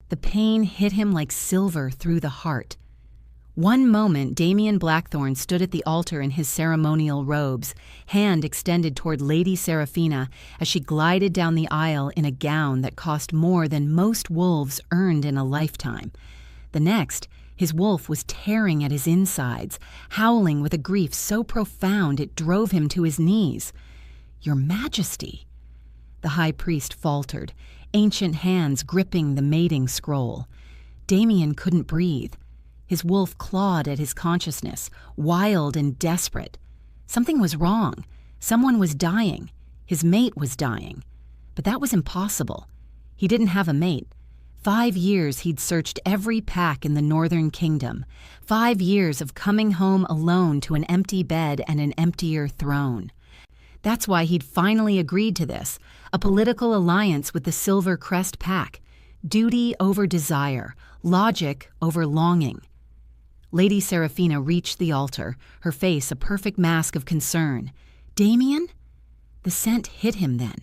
The pain hit him like silver through the heart. One moment, Damien Blackthorne stood at the altar in his ceremonial robes, hand extended toward Lady Seraphina as she glided down the aisle in a gown that cost more than most wolves earned in a lifetime. The next, his wolf was tearing at his insides, howling with a grief so profound it drove him to his knees. "Your Majesty," the high priest faltered, ancient hands gripping the mating scroll. Damien couldn't breathe. His wolf clawed at his consciousness, wild and desperate. Something was wrong. Someone was dying. His mate was dying. But that was impossible. He didn't have a mate. 5 years he'd searched every pack in the Northern Kingdom. 5 years of coming home alone to an empty bed and an emptier throne. That's why he'd finally agreed to this, a political alliance with the Silver Crest Pack. Duty over desire, logic over longing. Lady Seraphina reached the altar, her face a perfect mask of concern. "Damien?" The scent hit him then.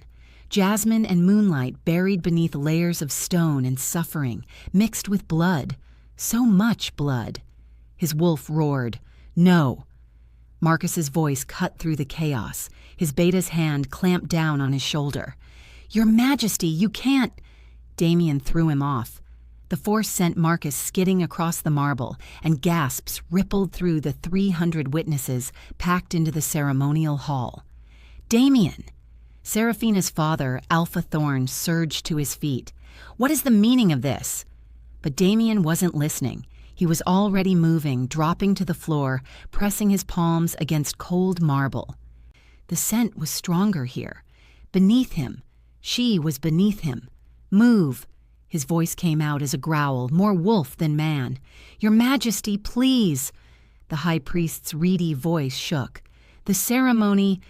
Jasmine and moonlight buried beneath layers of stone and suffering, mixed with blood. So much blood. His wolf roared, "No!" Marcus's voice cut through the chaos. His beta's hand clamped down on his shoulder. "Your Majesty, you can't—" Damien threw him off. The force sent Marcus skidding across the marble, and gasps rippled through the 300 witnesses packed into the ceremonial hall. "Damien!" Seraphina's father, Alpha Thorn, surged to his feet. "What is the meaning of this?" But Damien wasn't listening. He was already moving, dropping to the floor, pressing his palms against cold marble. The scent was stronger here. Beneath him. She was beneath him. "Move!" His voice came out as a growl, more wolf than man. "Your Majesty, please!" The high priest's reedy voice shook. "The ceremony—"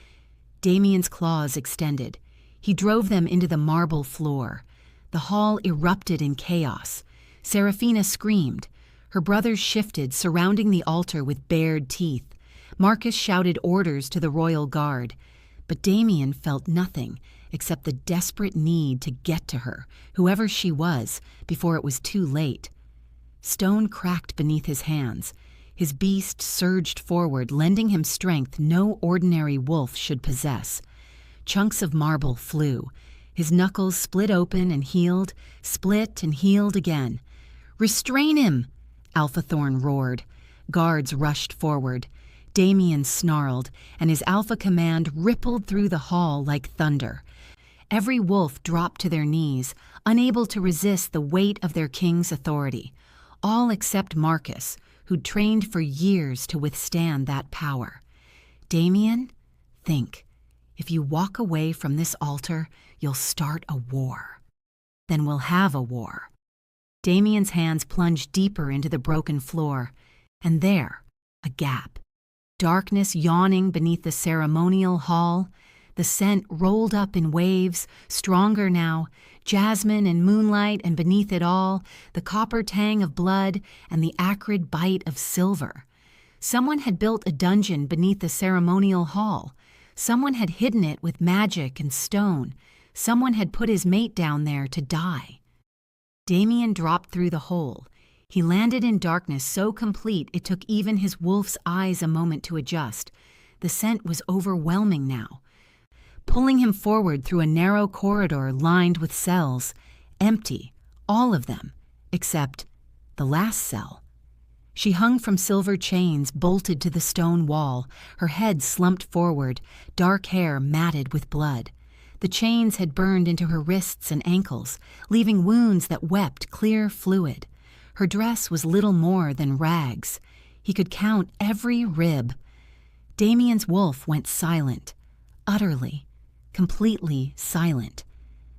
Damien's claws extended. He drove them into the marble floor. The hall erupted in chaos. Seraphina screamed. Her brothers shifted, surrounding the altar with bared teeth. Marcus shouted orders to the royal guard. But Damien felt nothing except the desperate need to get to her, whoever she was, before it was too late. Stone cracked beneath his hands. His beast surged forward, lending him strength no ordinary wolf should possess. Chunks of marble flew. His knuckles split open and healed, split and healed again. "Restrain him!" Alpha Thorn roared. Guards rushed forward. Damien snarled, and his alpha command rippled through the hall like thunder. Every wolf dropped to their knees, unable to resist the weight of their king's authority, all except Marcus, who'd trained for years to withstand that power. "Damien, think. If you walk away from this altar, you'll start a war. Then we'll have a war." Damien's hands plunged deeper into the broken floor, and there, a gap. Darkness yawning beneath the ceremonial hall. The scent rolled up in waves, stronger now, jasmine and moonlight, and beneath it all, the copper tang of blood and the acrid bite of silver. Someone had built a dungeon beneath the ceremonial hall. Someone had hidden it with magic and stone. Someone had put his mate down there to die. Damien dropped through the hole. He landed in darkness so complete it took even his wolf's eyes a moment to adjust. The scent was overwhelming now, pulling him forward through a narrow corridor lined with cells, empty, all of them, except the last cell. She hung from silver chains bolted to the stone wall, her head slumped forward, dark hair matted with blood. The chains had burned into her wrists and ankles, leaving wounds that wept clear fluid. Her dress was little more than rags. He could count every rib. Damien's wolf went silent, utterly, completely silent.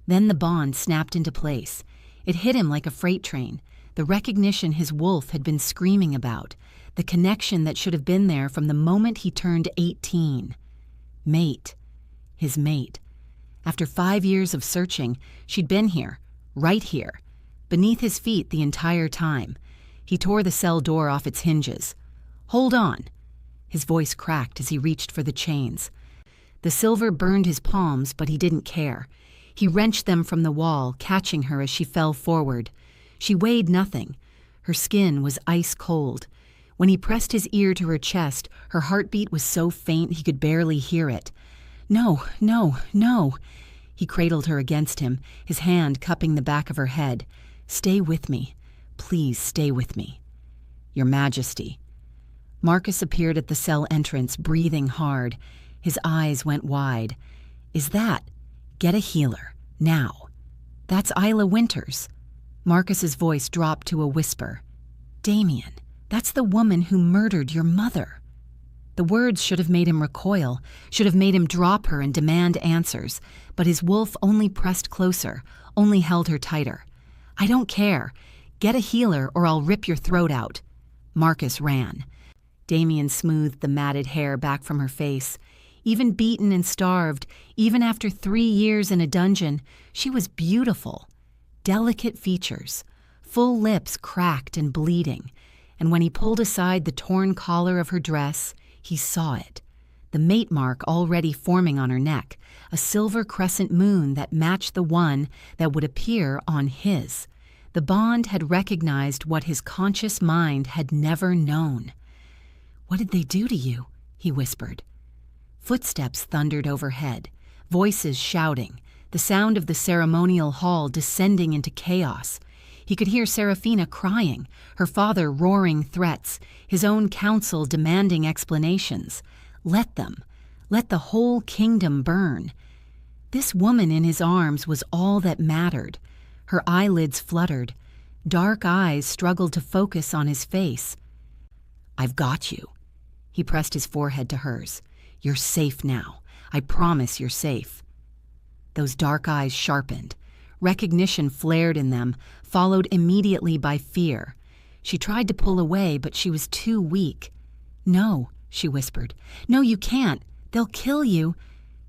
Then the bond snapped into place. It hit him like a freight train, the recognition his wolf had been screaming about, the connection that should have been there from the moment he turned 18. Mate. His mate. After 5 years of searching, she'd been here, right here, beneath his feet the entire time. He tore the cell door off its hinges. "Hold on." His voice cracked as he reached for the chains. The silver burned his palms, but he didn't care. He wrenched them from the wall, catching her as she fell forward. She weighed nothing. Her skin was ice cold. When he pressed his ear to her chest, her heartbeat was so faint he could barely hear it. No, no, no. He cradled her against him, his hand cupping the back of her head. Stay with me. Please stay with me. Your Majesty. Marcus appeared at the cell entrance, breathing hard. His eyes went wide. Is that? Get a healer. Now. That's Isla Winters. Marcus's voice dropped to a whisper. Damien, that's the woman who murdered your mother. The words should have made him recoil, should have made him drop her and demand answers, but his wolf only pressed closer, only held her tighter. I don't care. Get a healer or I'll rip your throat out. Marcus ran. Damien smoothed the matted hair back from her face. Even beaten and starved, even after 3 years in a dungeon, she was beautiful. Delicate features, full lips cracked and bleeding, and when he pulled aside the torn collar of her dress, he saw it. The mate mark already forming on her neck, a silver crescent moon that matched the one that would appear on his. The bond had recognized what his conscious mind had never known. What did they do to you? He whispered. Footsteps thundered overhead, voices shouting, the sound of the ceremonial hall descending into chaos. He could hear Seraphina crying, her father roaring threats, his own council demanding explanations. Let them. Let the whole kingdom burn. This woman in his arms was all that mattered. Her eyelids fluttered. Dark eyes struggled to focus on his face. I've got you. He pressed his forehead to hers. You're safe now. I promise you're safe. Those dark eyes sharpened. Recognition flared in them, followed immediately by fear. She tried to pull away, but she was too weak. No, she whispered. No, you can't. They'll kill you.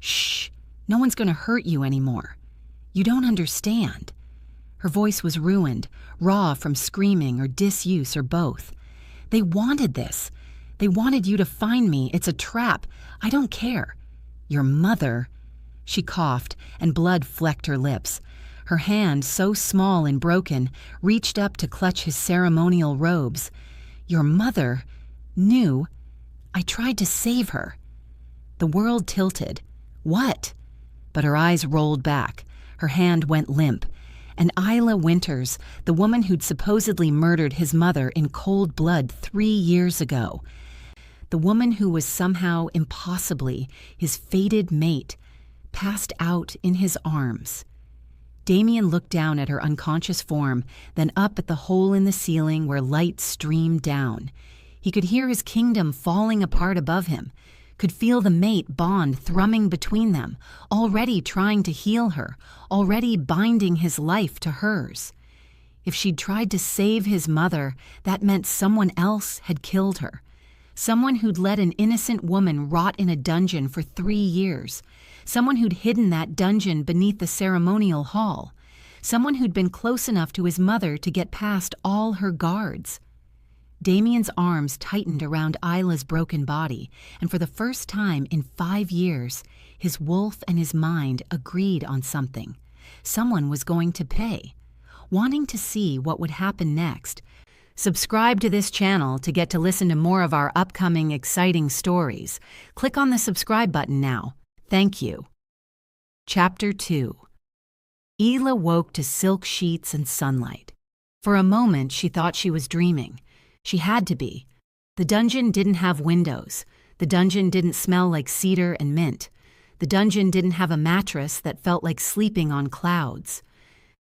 Shh. No one's going to hurt you anymore. You don't understand. Her voice was ruined, raw from screaming or disuse or both. They wanted this. They wanted you to find me. It's a trap. I don't care. Your mother. She coughed, and blood flecked her lips. Her hand, so small and broken, reached up to clutch his ceremonial robes. Your mother knew. I tried to save her. The world tilted. What? But her eyes rolled back. Her hand went limp. And Isla Winters, the woman who'd supposedly murdered his mother in cold blood 3 years ago. The woman who was somehow, impossibly, his fated mate, passed out in his arms. Damien looked down at her unconscious form, then up at the hole in the ceiling where light streamed down. He could hear his kingdom falling apart above him, could feel the mate bond thrumming between them, already trying to heal her, already binding his life to hers. If she'd tried to save his mother, that meant someone else had killed her. Someone who'd let an innocent woman rot in a dungeon for 3 years. Someone who'd hidden that dungeon beneath the ceremonial hall. Someone who'd been close enough to his mother to get past all her guards. Damien's arms tightened around Isla's broken body, and for the first time in 5 years, his wolf and his mind agreed on something. Someone was going to pay. Wanting to see what would happen next, subscribe to this channel to get to listen to more of our upcoming exciting stories. Click on the subscribe button now. Thank you. Chapter 2. Isla woke to silk sheets and sunlight. For a moment, she thought she was dreaming. She had to be. The dungeon didn't have windows. The dungeon didn't smell like cedar and mint. The dungeon didn't have a mattress that felt like sleeping on clouds.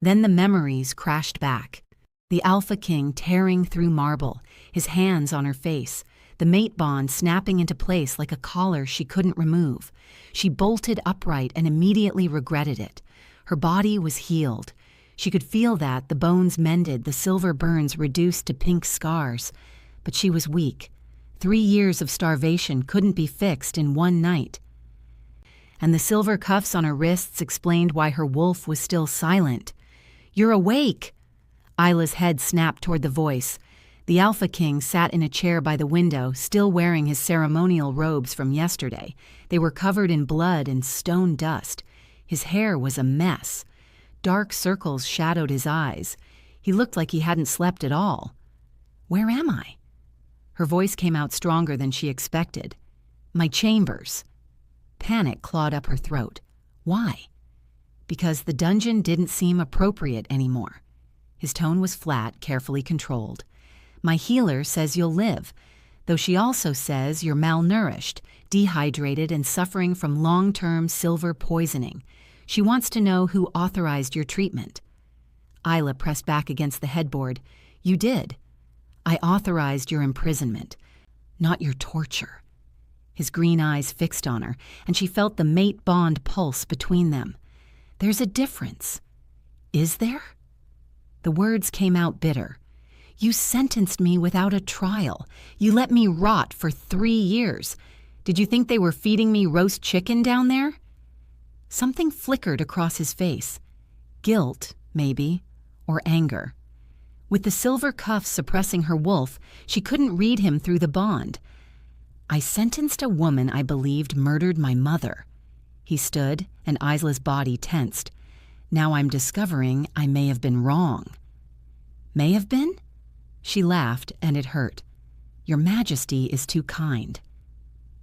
Then the memories crashed back. The Alpha King tearing through marble, his hands on her face, the mate bond snapping into place like a collar she couldn't remove. She bolted upright and immediately regretted it. Her body was healed. She could feel that, the bones mended, the silver burns reduced to pink scars. But she was weak. 3 years of starvation couldn't be fixed in one night. And the silver cuffs on her wrists explained why her wolf was still silent. "You're awake!" Isla's head snapped toward the voice. The Alpha King sat in a chair by the window, still wearing his ceremonial robes from yesterday. They were covered in blood and stone dust. His hair was a mess. Dark circles shadowed his eyes. He looked like he hadn't slept at all. "Where am I?" Her voice came out stronger than she expected. "My chambers." Panic clawed up her throat. Why? Because the dungeon didn't seem appropriate anymore. His tone was flat, carefully controlled. "My healer says you'll live, though she also says you're malnourished, dehydrated, and suffering from long-term silver poisoning. She wants to know who authorized your treatment." Isla pressed back against the headboard. "You did. I authorized your imprisonment, not your torture." His green eyes fixed on her, and she felt the mate bond pulse between them. "There's a difference." "Is there?" The words came out bitter. "You sentenced me without a trial. You let me rot for 3 years. Did you think they were feeding me roast chicken down there?" Something flickered across his face. Guilt, maybe, or anger. With the silver cuff suppressing her wolf, she couldn't read him through the bond. "I sentenced a woman I believed murdered my mother." He stood, and Isla's body tensed. "Now I'm discovering I may have been wrong." "May have been?" She laughed, and it hurt. "Your Majesty is too kind."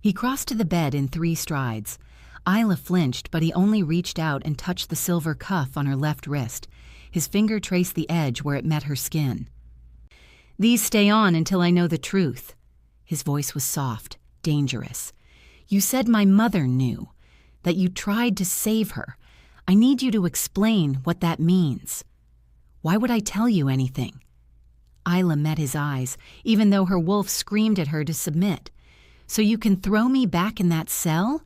He crossed to the bed in 3 strides. Isla flinched, but he only reached out and touched the silver cuff on her left wrist. His finger traced the edge where it met her skin. "These stay on until I know the truth." His voice was soft, dangerous. "You said my mother knew, that you tried to save her. I need you to explain what that means." "Why would I tell you anything?" Isla met his eyes, even though her wolf screamed at her to submit. "So you can throw me back in that cell?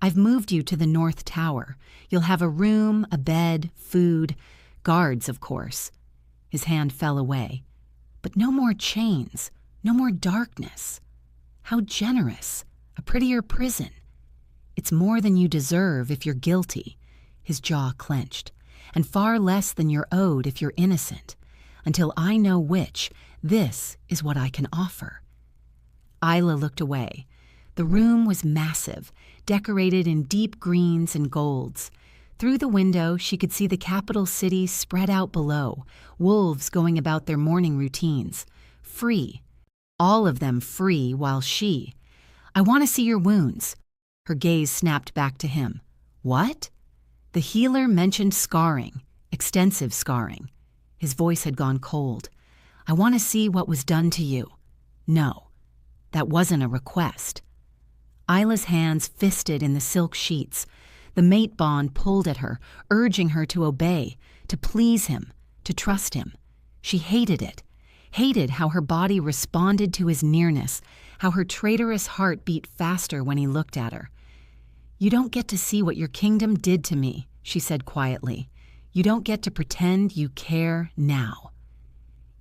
I've moved you to the North Tower. You'll have a room, a bed, food, guards, of course." His hand fell away. "But no more chains, no more darkness. How generous, a prettier prison. It's more than you deserve if you're guilty." His jaw clenched. "And far less than you're owed if you're innocent. Until I know which, this is what I can offer." Isla looked away. The room was massive, decorated in deep greens and golds. Through the window, she could see the capital city spread out below, wolves going about their morning routines. Free. All of them free, while she... "I want to see your wounds." Her gaze snapped back to him. "What?" The healer mentioned scarring, extensive scarring. His voice had gone cold. "I want to see what was done to you." "No, that wasn't a request." Isla's hands fisted in the silk sheets. The mate bond pulled at her, urging her to obey, to please him, to trust him. She hated it, hated how her body responded to his nearness, how her traitorous heart beat faster when he looked at her. "You don't get to see what your kingdom did to me," she said quietly. "You don't get to pretend you care now."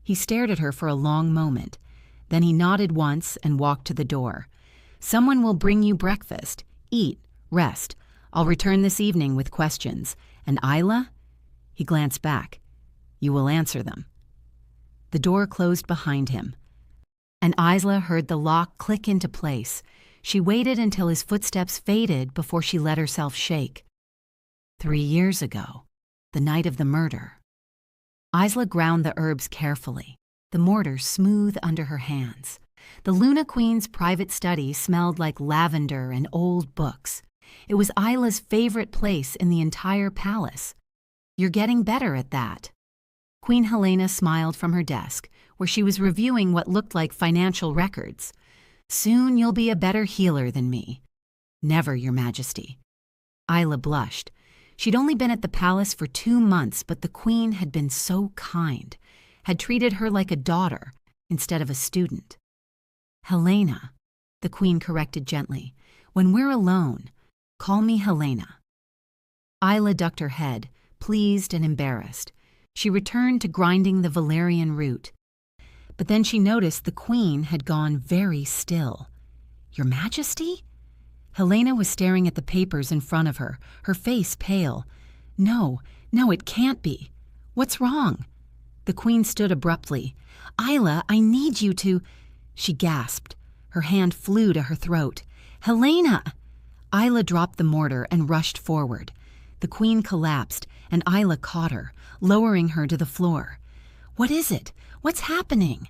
He stared at her for a long moment. Then he nodded once and walked to the door. "Someone will bring you breakfast. Eat, rest. I'll return this evening with questions. And Isla?" He glanced back. "You will answer them." The door closed behind him, and Isla heard the lock click into place. She waited until his footsteps faded before she let herself shake. 3 years ago, the night of the murder. Isla ground the herbs carefully, the mortar smooth under her hands. The Luna Queen's private study smelled like lavender and old books. It was Isla's favorite place in the entire palace. "You're getting better at that." Queen Helena smiled from her desk, where she was reviewing what looked like financial records. "Soon you'll be a better healer than me." "Never, Your Majesty." Isla blushed. She'd only been at the palace for 2 months, but the Queen had been so kind, had treated her like a daughter instead of a student. "Helena," the Queen corrected gently. "When we're alone, call me Helena." Isla ducked her head, pleased and embarrassed. She returned to grinding the valerian root. But then she noticed the Queen had gone very still. "Your Majesty?" Helena was staring at the papers in front of her, her face pale. No, it can't be. What's wrong?" The Queen stood abruptly. "Isla, I need you to—" She gasped. Her hand flew to her throat. "Helena!" Isla dropped the mortar and rushed forward. The Queen collapsed, and Isla caught her, lowering her to the floor. What is it? What's happening?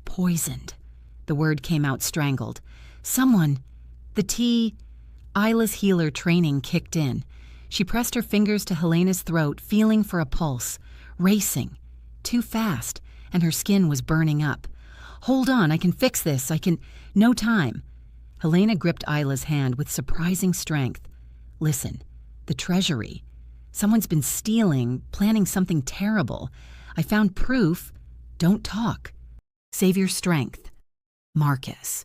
Poisoned. The word came out strangled. Someone. Isla's healer training kicked in. She pressed her fingers to Helena's throat, feeling for a pulse. Racing. Too fast, and her skin was burning up. Hold on, I can fix this. No time. Helena gripped Isla's hand with surprising strength. Listen, the treasury. Someone's been stealing, planning something terrible. I found proof. Don't talk. Save your strength. Marcus.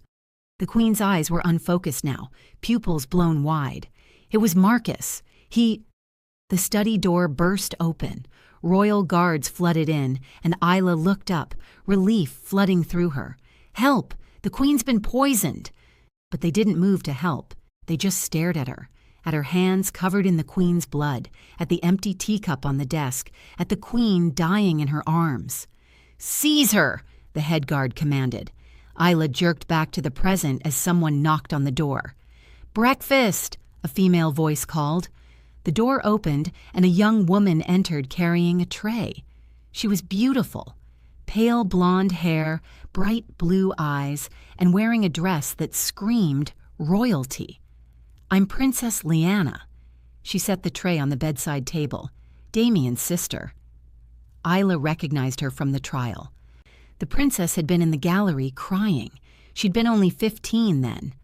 The Queen's eyes were unfocused now, pupils blown wide. It was Marcus. The study door burst open. Royal guards flooded in, and Isla looked up, relief flooding through her. Help! The Queen's been poisoned! But they didn't move to help. They just stared at her hands covered in the Queen's blood, at the empty teacup on the desk, at the Queen dying in her arms. Seize her! The head guard commanded. Isla jerked back to the present as someone knocked on the door. Breakfast! A female voice called. The door opened, and a young woman entered carrying a tray. She was beautiful. Pale blonde hair, bright blue eyes, and wearing a dress that screamed royalty. I'm Princess Lyanna. She set the tray on the bedside table. Damien's sister. Isla recognized her from the trial. The princess had been in the gallery crying. She'd been only 15 then.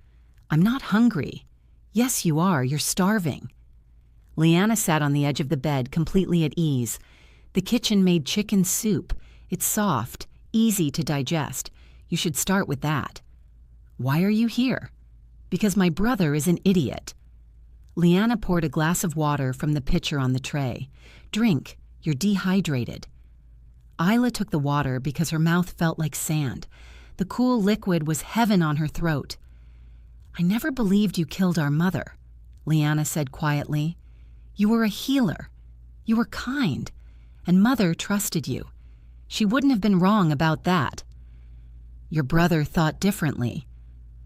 I'm not hungry. Yes, you are. You're starving. Lyanna sat on the edge of the bed, completely at ease. The kitchen made chicken soup. It's soft, easy to digest. You should start with that. Why are you here? Because my brother is an idiot. Lyanna poured a glass of water from the pitcher on the tray. Drink. You're dehydrated. Isla took the water because her mouth felt like sand. The cool liquid was heaven on her throat. I never believed you killed our mother, Lyanna said quietly. You were a healer. You were kind. And Mother trusted you. She wouldn't have been wrong about that. Your brother thought differently.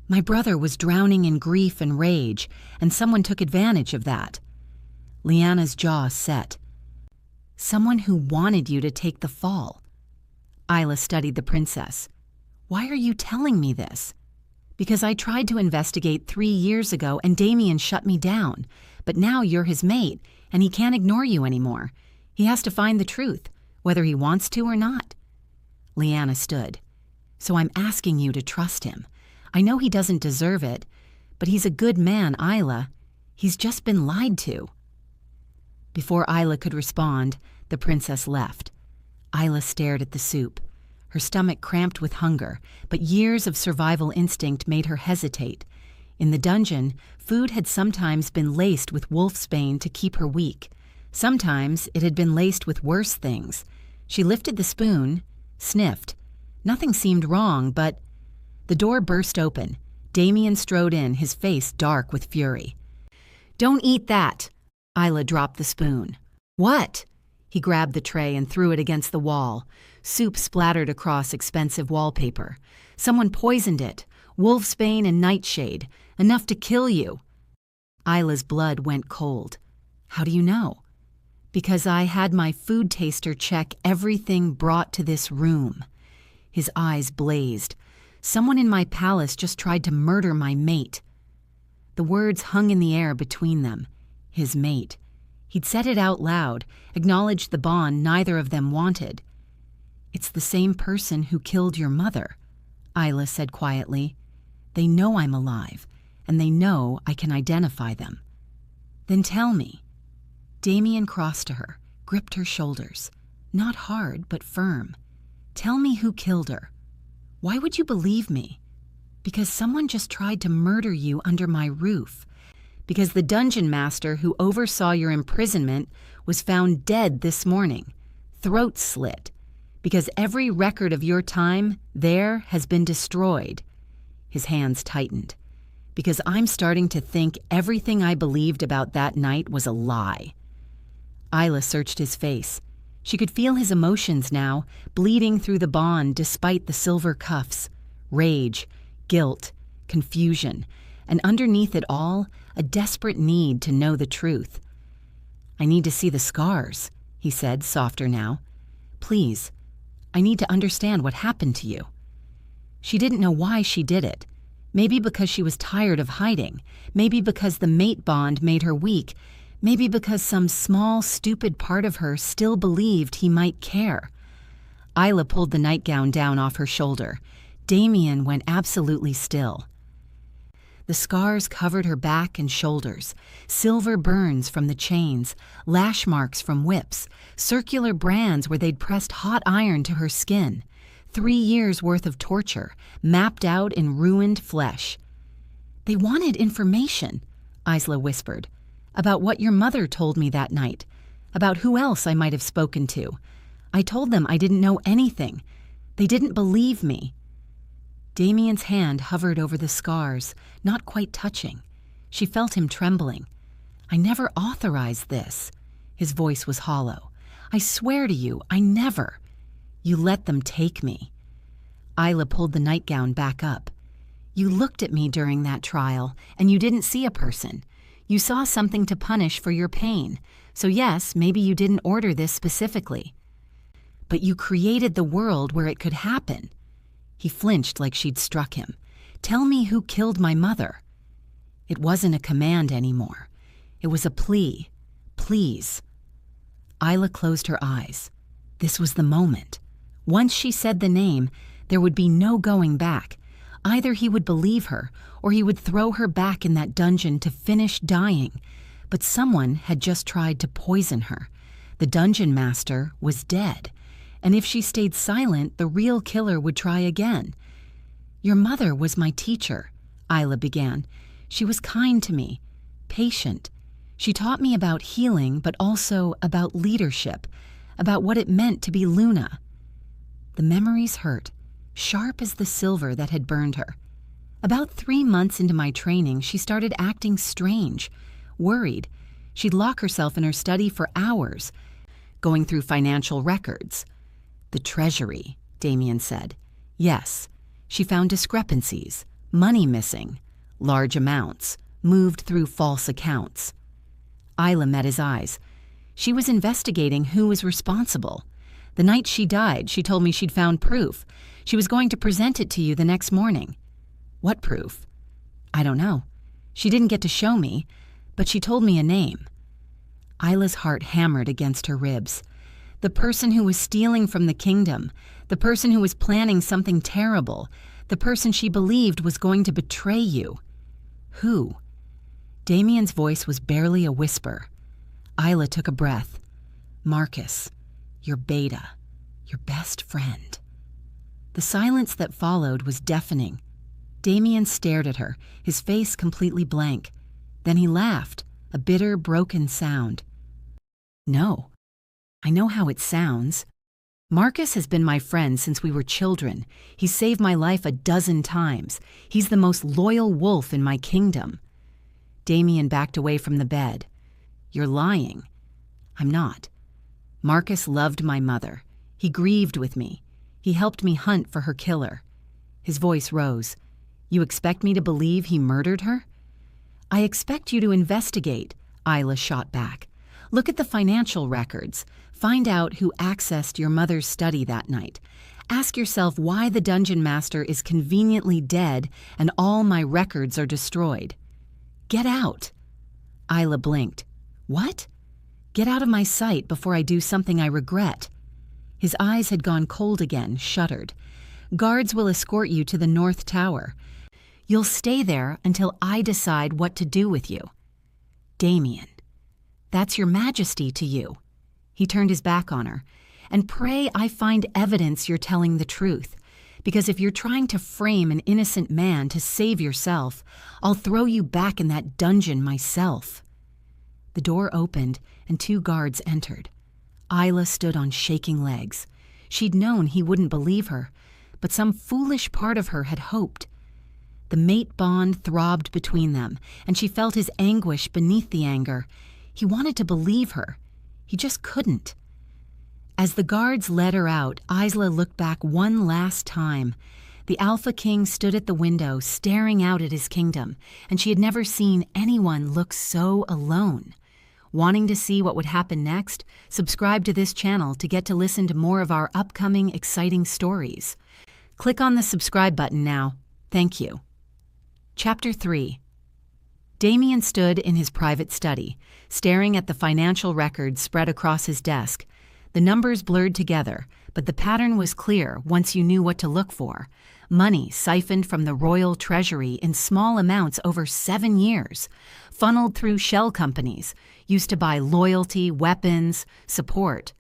My brother was drowning in grief and rage, and someone took advantage of that. Lyanna's jaw set. Someone who wanted you to take the fall. Isla studied the princess. Why are you telling me this? Because I tried to investigate 3 years ago and Damien shut me down. But now you're his mate, and he can't ignore you anymore. He has to find the truth, whether he wants to or not. Lyanna stood. So I'm asking you to trust him. I know he doesn't deserve it, but he's a good man, Isla. He's just been lied to. Before Isla could respond, the princess left. Isla stared at the soup. Her stomach cramped with hunger, but years of survival instinct made her hesitate. In the dungeon, food had sometimes been laced with wolfsbane to keep her weak. Sometimes it had been laced with worse things. She lifted the spoon, sniffed. Nothing seemed wrong, but the door burst open. Damien strode in, his face dark with fury. Don't eat that! Isla dropped the spoon. What? He grabbed the tray and threw it against the wall. Soup splattered across expensive wallpaper. Someone poisoned it. Wolfsbane and nightshade. Enough to kill you. Isla's blood went cold. How do you know? Because I had my food taster check everything brought to this room. His eyes blazed. Someone in my palace just tried to murder my mate. The words hung in the air between them. His mate. He'd said it out loud, acknowledged the bond neither of them wanted. It's the same person who killed your mother, Isla said quietly. They know I'm alive, and they know I can identify them. Then tell me. Damien crossed to her, gripped her shoulders. Not hard, but firm. Tell me who killed her. Why would you believe me? Because someone just tried to murder you under my roof. Because the dungeon master who oversaw your imprisonment was found dead this morning, throat slit. Because every record of your time there has been destroyed. His hands tightened. Because I'm starting to think everything I believed about that night was a lie. Isla searched his face. She could feel his emotions now, bleeding through the bond despite the silver cuffs. Rage, guilt, confusion, and underneath it all, a desperate need to know the truth. I need to see the scars, he said, softer now. Please. I need to understand what happened to you." She didn't know why she did it. Maybe because she was tired of hiding. Maybe because the mate bond made her weak. Maybe because some small, stupid part of her still believed he might care. Isla pulled the nightgown down off her shoulder. Damien went absolutely still. The scars covered her back and shoulders, silver burns from the chains, lash marks from whips, circular brands where they'd pressed hot iron to her skin. 3 years' worth of torture, mapped out in ruined flesh. "They wanted information," Isla whispered, "about what your mother told me that night, about who else I might have spoken to. I told them I didn't know anything. They didn't believe me." Damien's hand hovered over the scars, not quite touching. She felt him trembling. "I never authorized this." His voice was hollow. "I swear to you, I never. You let them take me." Isla pulled the nightgown back up. "You looked at me during that trial, and you didn't see a person. You saw something to punish for your pain. So yes, maybe you didn't order this specifically. But you created the world where it could happen." He flinched like she'd struck him. "Tell me who killed my mother." It wasn't a command anymore. It was a plea. "Please." Isla closed her eyes. This was the moment. Once she said the name, there would be no going back. Either he would believe her, or he would throw her back in that dungeon to finish dying. But someone had just tried to poison her. The dungeon master was dead. And if she stayed silent, the real killer would try again. "Your mother was my teacher," Isla began. "She was kind to me, patient. She taught me about healing, but also about leadership, about what it meant to be Luna." The memories hurt, sharp as the silver that had burned her. About 3 months into my training, she started acting strange, worried. She'd lock herself in her study for hours, going through financial records. "The treasury," Damien said. "Yes, she found discrepancies, money missing, large amounts, moved through false accounts." Isla met his eyes. "She was investigating who was responsible. The night she died, she told me she'd found proof. She was going to present it to you the next morning." "What proof?" "I don't know. She didn't get to show me, but she told me a name." Isla's heart hammered against her ribs. The person who was stealing from the kingdom, the person who was planning something terrible, the person she believed was going to betray you. Who? Damien's voice was barely a whisper. Isla took a breath. "Marcus, your beta, your best friend." The silence that followed was deafening. Damien stared at her, his face completely blank. Then he laughed, a bitter, broken sound. "No. I know how it sounds. Marcus has been my friend since we were children. He's saved my life a dozen times. He's the most loyal wolf in my kingdom." Damien backed away from the bed. "You're lying." "I'm not. Marcus loved my mother. He grieved with me. He helped me hunt for her killer." His voice rose. "You expect me to believe he murdered her?" "I expect you to investigate," Isla shot back. "Look at the financial records. Find out who accessed your mother's study that night. Ask yourself why the dungeon master is conveniently dead and all my records are destroyed. Get out." Isla blinked. "What?" "Get out of my sight before I do something I regret." His eyes had gone cold again, shuttered. "Guards will escort you to the North Tower. You'll stay there until I decide what to do with you." "Damien, that's your majesty to you." He turned his back on her. "And pray I find evidence you're telling the truth. Because if you're trying to frame an innocent man to save yourself, I'll throw you back in that dungeon myself." The door opened and 2 guards entered. Isla stood on shaking legs. She'd known he wouldn't believe her, but some foolish part of her had hoped. The mate bond throbbed between them, and she felt his anguish beneath the anger. He wanted to believe her. He just couldn't. As the guards led her out, Isla looked back one last time. The Alpha King stood at the window, staring out at his kingdom, and she had never seen anyone look so alone. Wanting to see what would happen next? Subscribe to this channel to get to listen to more of our upcoming exciting stories. Click on the subscribe button now. Thank you. Chapter 3. Damien stood in his private study, staring at the financial records spread across his desk. The numbers blurred together, but the pattern was clear once you knew what to look for. Money siphoned from the royal treasury in small amounts over 7 years, funneled through shell companies, used to buy loyalty, weapons, support.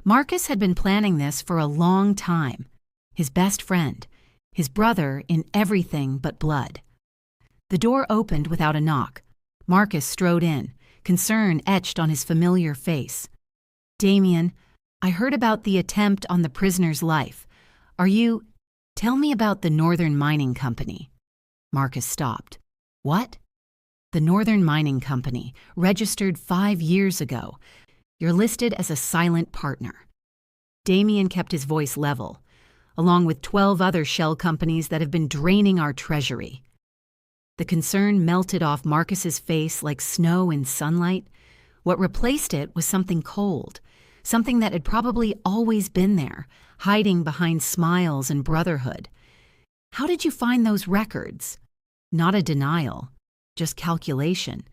Marcus had been planning this for a long time. His best friend, his brother in everything but blood. The door opened without a knock. Marcus strode in, concern etched on his familiar face. "Damien, I heard about the attempt on the prisoner's life. Tell me about the Northern Mining Company." Marcus stopped. "What?" "The Northern Mining Company, registered 5 years ago. You're listed as a silent partner." Damien kept his voice level, along with 12 other shell companies that have been draining our treasury. The concern melted off Marcus's face like snow in sunlight. What replaced it was something cold, something that had probably always been there, hiding behind smiles and brotherhood. "How did you find those records?" Not a denial, just calculation.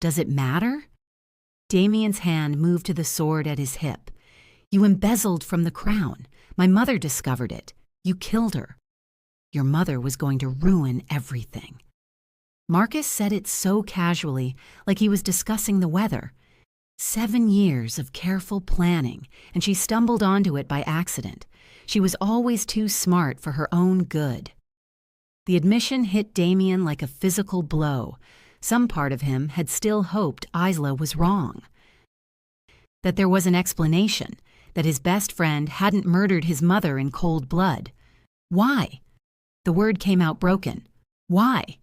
"Does it matter?" Damien's hand moved to the sword at his hip. "You embezzled from the crown. My mother discovered it. You killed her. Your mother was going to ruin everything." Marcus said it so casually, like he was discussing the weather. 7 years of careful planning, and she stumbled onto it by accident. She was always too smart for her own good. The admission hit Damien like a physical blow. Some part of him had still hoped Isla was wrong. That there was an explanation, that his best friend hadn't murdered his mother in cold blood. Why? The word came out broken. Why?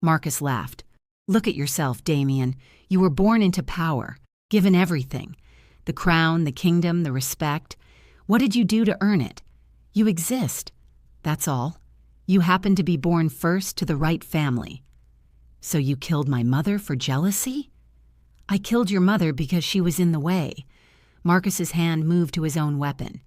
Marcus laughed. "Look at yourself, Damien. You were born into power, given everything. The crown, the kingdom, the respect. What did you do to earn it? You exist. That's all. You happen to be born first to the right family. So you killed my mother for jealousy?" "I killed your mother because she was in the way." Marcus's hand moved to his own weapon.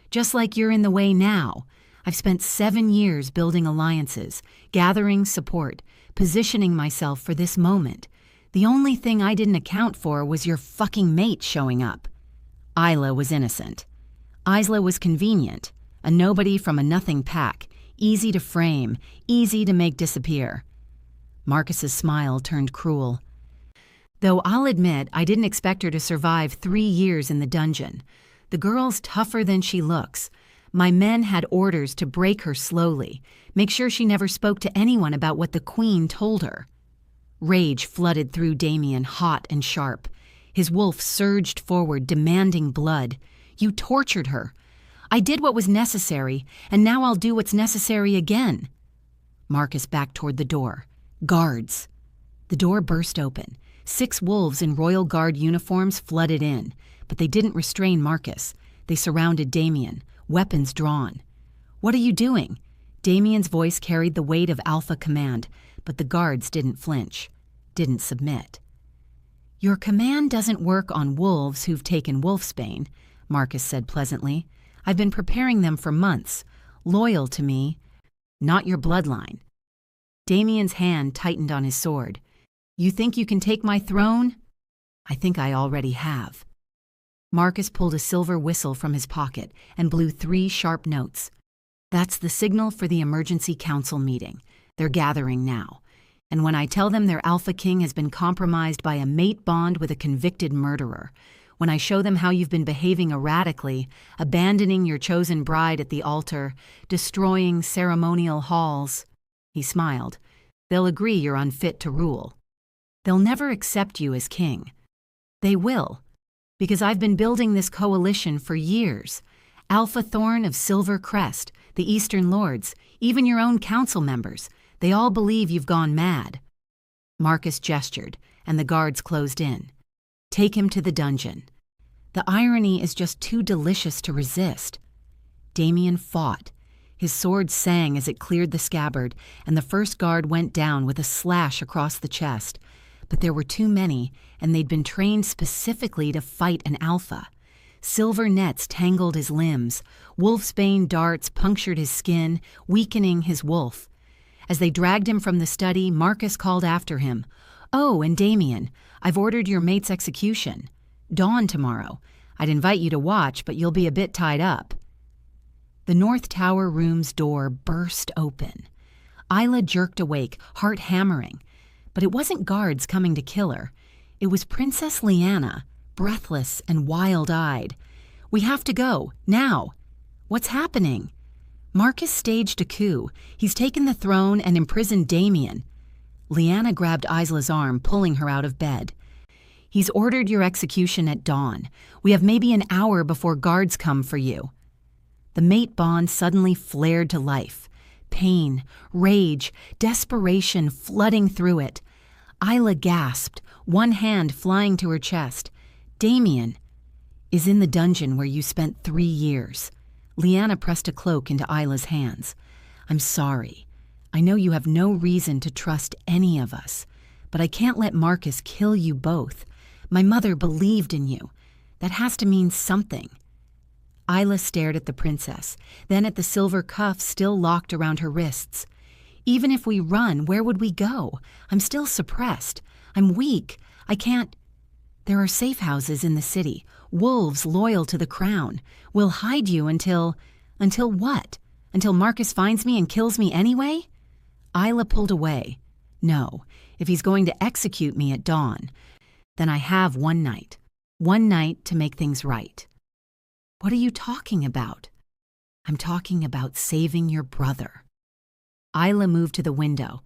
"Just like you're in the way now. I've spent 7 years building alliances, gathering support, positioning myself for this moment. The only thing I didn't account for was your fucking mate showing up." Isla was innocent. Isla was convenient, a nobody from a nothing pack, easy to frame, easy to make disappear. Marcus's smile turned cruel. "Though I'll admit I didn't expect her to survive 3 years in the dungeon. The girl's tougher than she looks. My men had orders to break her slowly, make sure she never spoke to anyone about what the Queen told her." Rage flooded through Damien, hot and sharp. His wolf surged forward, demanding blood. "You tortured her. I did what was necessary, and now I'll do what's necessary again." Marcus backed toward the door. "Guards." The door burst open. 6 wolves in royal guard uniforms flooded in, but they didn't restrain Marcus. They surrounded Damien, weapons drawn. "What are you doing?" Damien's voice carried the weight of alpha command, but the guards didn't flinch, didn't submit. "Your command doesn't work on wolves who've taken wolfsbane," Marcus said pleasantly. "I've been preparing them for months, loyal to me, not your bloodline." Damien's hand tightened on his sword. "You think you can take my throne?" "I think I already have." Marcus pulled a silver whistle from his pocket and blew 3 sharp notes. "That's the signal for the emergency council meeting. They're gathering now. And when I tell them their Alpha King has been compromised by a mate bond with a convicted murderer, when I show them how you've been behaving erratically, abandoning your chosen bride at the altar, destroying ceremonial halls," he smiled, "they'll agree you're unfit to rule. They'll never accept you as king. They will, because I've been building this coalition for years. Alpha Thorn of Silver Crest, the Eastern Lords, even your own council members, they all believe you've gone mad." Marcus gestured, and the guards closed in. "Take him to the dungeon." The irony is just too delicious to resist. Damien fought. His sword sang as it cleared the scabbard, and the first guard went down with a slash across the chest. but there were too many, and they'd been trained specifically to fight an alpha. Silver nets tangled his limbs. Wolfsbane darts punctured his skin, weakening his wolf. As they dragged him from the study, Marcus called after him. "Oh, and Damien, I've ordered your mate's execution. Dawn tomorrow. I'd invite you to watch, but you'll be a bit tied up." The North Tower room's door burst open. Isla jerked awake, heart hammering. But it wasn't guards coming to kill her. It was Princess Lyanna, breathless and wild-eyed. "We have to go, now." "What's happening?" "Marcus staged a coup. He's taken the throne and imprisoned Damien." Lyanna grabbed Isla's arm, pulling her out of bed. "He's ordered your execution at dawn. We have maybe an hour before guards come for you." The mate bond suddenly flared to life. Pain, rage, desperation flooding through it. Isla gasped, one hand flying to her chest. "Damien is in the dungeon where you spent 3 years." Lyanna pressed a cloak into Isla's hands. "I'm sorry. I know you have no reason to trust any of us, but I can't let Marcus kill you both. My mother believed in you. That has to mean something." Isla stared at the princess, then at the silver cuffs still locked around her wrists. "Even if we run, where would we go? I'm still suppressed. I'm weak. I can't—" "There are safe houses in the city, wolves loyal to the crown. We'll hide you until what? Until Marcus finds me and kills me anyway?" Isla pulled away. "No, if he's going to execute me at dawn, then I have one night to make things right." "What are you talking about?" "I'm talking about saving your brother." Isla moved to the window.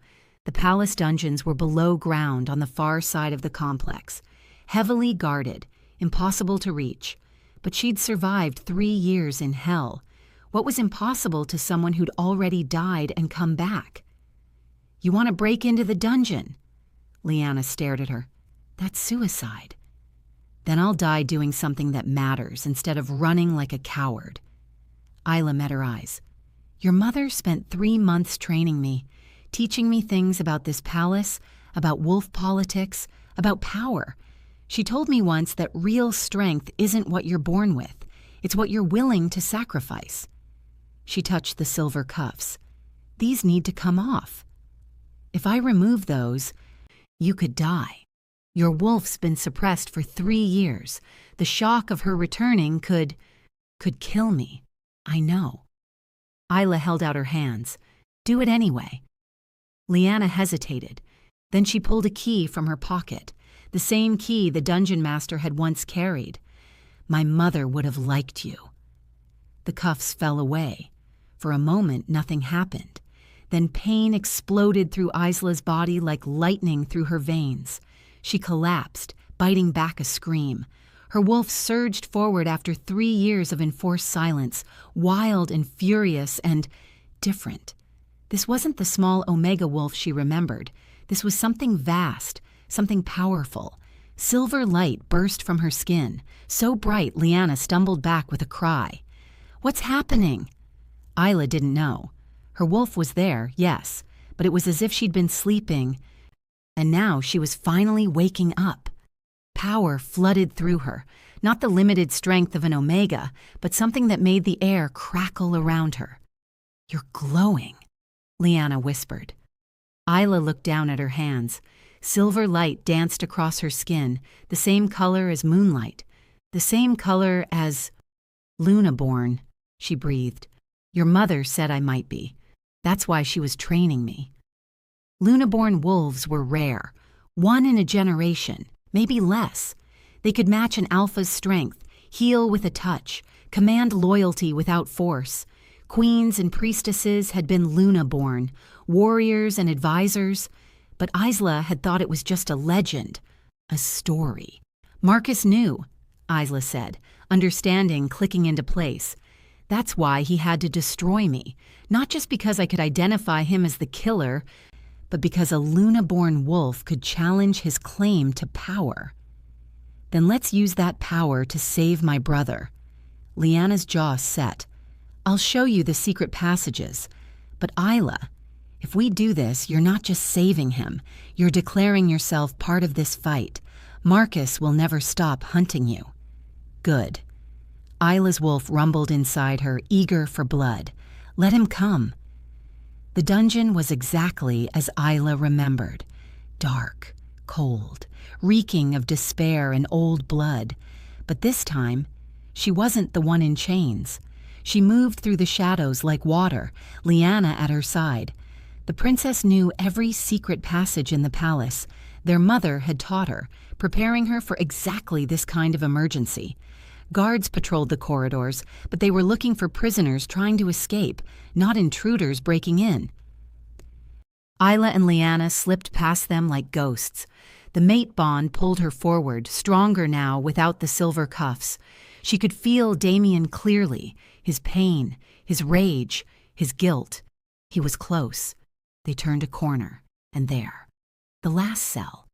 The palace dungeons were below ground on the far side of the complex, heavily guarded, impossible to reach. But she'd survived 3 years in hell. What was impossible to someone who'd already died and come back? "You want to break into the dungeon?" Lyanna stared at her. "That's suicide." "Then I'll die doing something that matters instead of running like a coward." Isla met her eyes. "Your mother spent 3 months training me, teaching me things about this palace, about wolf politics, about power. She told me once that real strength isn't what you're born with. It's what you're willing to sacrifice." She touched the silver cuffs. "These need to come off. If I remove those, you could die. Your wolf's been suppressed for 3 years. The shock of her returning could kill me. I know." Isla held out her hands. "Do it anyway." Lyanna hesitated. Then she pulled a key from her pocket, the same key the dungeon master had once carried. "My mother would have liked you." The cuffs fell away. For a moment, nothing happened. Then pain exploded through Isla's body like lightning through her veins. She collapsed, biting back a scream. Her wolf surged forward after 3 years of enforced silence, wild and furious and different. This wasn't the small Omega wolf she remembered. This was something vast, something powerful. Silver light burst from her skin, so bright Lyanna stumbled back with a cry. "What's happening?" Isla didn't know. Her wolf was there, yes, but it was as if she'd been sleeping, and now she was finally waking up. Power flooded through her, not the limited strength of an Omega, but something that made the air crackle around her. "You're glowing," Lyanna whispered. Isla looked down at her hands. Silver light danced across her skin, the same color as moonlight, the same color as— "Lunaborn," she breathed. "Your mother said I might be. That's why she was training me." Lunaborn wolves were rare, 1 in a generation, maybe less. They could match an alpha's strength, heal with a touch, command loyalty without force. Queens and priestesses had been Lunaborn, warriors and advisors, but Isla had thought it was just a legend, a story. "Marcus knew," Isla said, understanding clicking into place. "That's why he had to destroy me, not just because I could identify him as the killer, but because a Lunaborn wolf could challenge his claim to power." "Then let's use that power to save my brother." Lyanna's jaw set. "I'll show you the secret passages. But Isla, If we do this, you're not just saving him, you're declaring yourself part of this fight. Marcus will never stop hunting you." "Good." Isla's wolf rumbled inside her, eager for blood. "Let him come." The dungeon was exactly as Isla remembered. Dark, cold, reeking of despair and old blood. But this time, she wasn't the one in chains. She moved through the shadows like water, Lyanna at her side. The princess knew every secret passage in the palace. Their mother had taught her, preparing her for exactly this kind of emergency. Guards patrolled the corridors, but they were looking for prisoners trying to escape, not intruders breaking in. Isla and Lyanna slipped past them like ghosts. The mate bond pulled her forward, stronger now without the silver cuffs. She could feel Damien clearly, his pain, his rage, his guilt. He was close. They turned a corner, and there, the last cell.